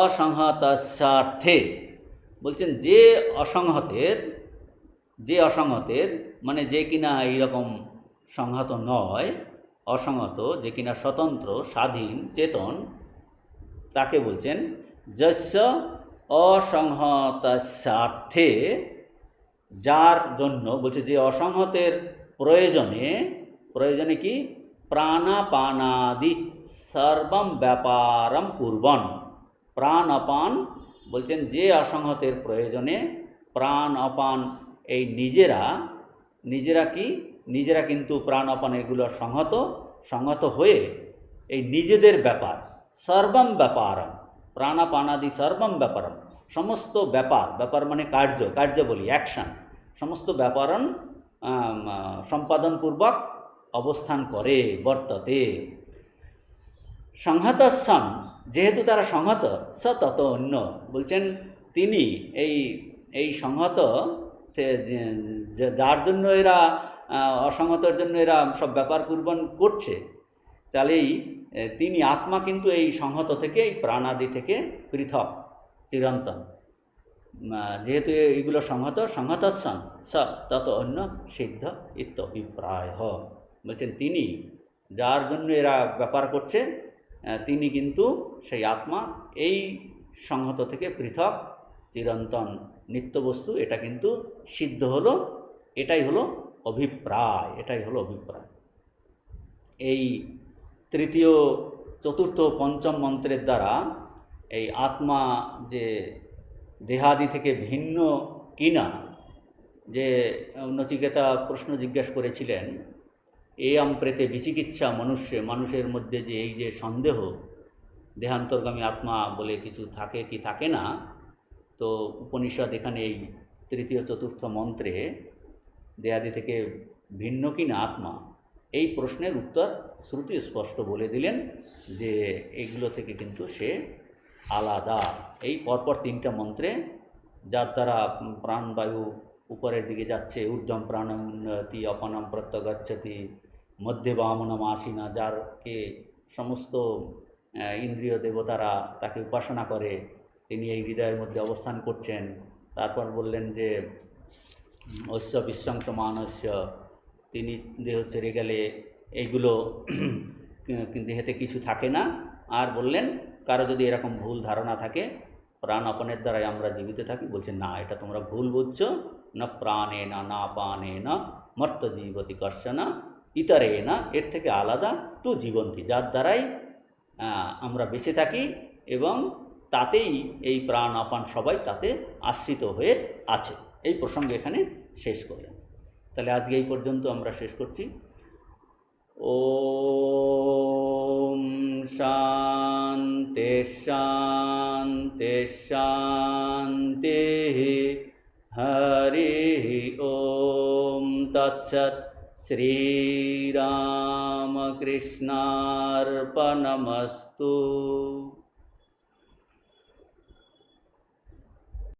অসংহতস্যার্থে, বলছেন যে অসংহতের মানে যে কিনা এইরকম সংহত নয়, অসংহত, যে কিনা স্বতন্ত্র স্বাধীন চেতন, তাকে বলছেন যস্য অসংহতস্যার্থে, যার জন্য বলছে যে অসংহতের প্রয়োজনে কি, প্রাণাপানাদি সর্বম ব্যাপারম কুর্বন, প্রাণ অপান, বলছেন যে অসংহতের প্রয়োজনে প্রাণ অপান এই নিজেরা কিন্তু প্রাণ অপান এগুলোর সংহত হয়ে এই নিজেদের ব্যাপার সর্বম ব্যাপারম প্রাণাপানাদি সর্বম ব্যাপারম সমস্ত ব্যাপার মানে কার্য বলি অ্যাকশন, সমস্ত ব্যাপারণ সম্পাদনপূর্বক অবস্থান করে বর্ততে। সংহতসন যেহেতু তারা সংহত স তত অন্য বলছেন তিনি এই সংহত যার জন্য এরা অসংহতের জন্য এরা সব ব্যাপার পূর্বন করছে, তাহলেই তিনি আত্মা কিন্তু এই সংহত থেকে এই প্রাণাদি থেকে পৃথক চিরন্তন। যেহেতু এইগুলো সংহতসন স তত অন্য সিদ্ধ ইত্যভিপ্রায় বলছেন তিনি যার জন্য এরা ব্যাপার করছে তিনি কিন্তু সেই আত্মা এই সংহত থেকে পৃথক চিরন্তন নিত্যবস্তু, এটা কিন্তু সিদ্ধ হলো, এটাই হলো অভিপ্রায়। এই তৃতীয় চতুর্থ পঞ্চম মন্ত্রের দ্বারা এই আত্মা যে দেহাদি থেকে ভিন্ন কিনা, যে নচিকেতা প্রশ্ন জিজ্ঞাসা করেছিলেন এয়ম প্রেতে বিচিকিৎসা মানুষের মধ্যে যে এই যে সন্দেহ দেহান্তর্গামী আত্মা বলে কিছু থাকে কি থাকে না, তো উপনিষদ এখানে এই তৃতীয় চতুর্থ মন্ত্রে দেহাদি থেকে ভিন্ন কিনা আত্মা এই প্রশ্নের উত্তর শ্রুতি স্পষ্ট বলে দিলেন যে এইগুলো থেকে কিন্তু সে আলাদা। এই পরপর তিনটা মন্ত্রে যার দ্বারা প্রাণবায়ু উপরের দিকে যাচ্ছে, ঊর্ধ্বম প্রাণম উন্নয়তি অপনম প্রত্যগচ্ছতি মধ্যে বামনম আসীনা, যারকে সমস্ত ইন্দ্রিয় দেবতারা তাকে উপাসনা করে, তিনি এই হৃদয়ের মধ্যে অবস্থান করছেন। তারপর বললেন যে ঐশ্য বিশ্বংস মানস্য, তিনি দেহ ছেড়ে গেলে এইগুলো দেহেতে কিছু থাকে না। আর বললেন কারো যদি এরকম ভুল ধারণা থাকে প্রাণ অপনের দ্বারাই আমরা জীবিত থাকি, বলছেন না, এটা তোমরা ভুল বুঝছো, না প্রাণে না পানে না মর্ত জীবতি কর্ষণা ইতরে না, এর থেকে আলাদা তো জীবন্তী, যার দ্বারাই আমরা বেঁচে থাকি এবং তাতেই এই প্রাণ অপান সবাই তাতে আশ্রিত হয়ে আছে। এই প্রসঙ্গে এখানে শেষ করলেন। তাহলে আজকে এই পর্যন্ত আমরা শেষ করছি। ওম শান্তি শান্তি শান্তি হরি ওম তৎসৎ। শ্রীরামকৃষ্ণার্পণমস্তু।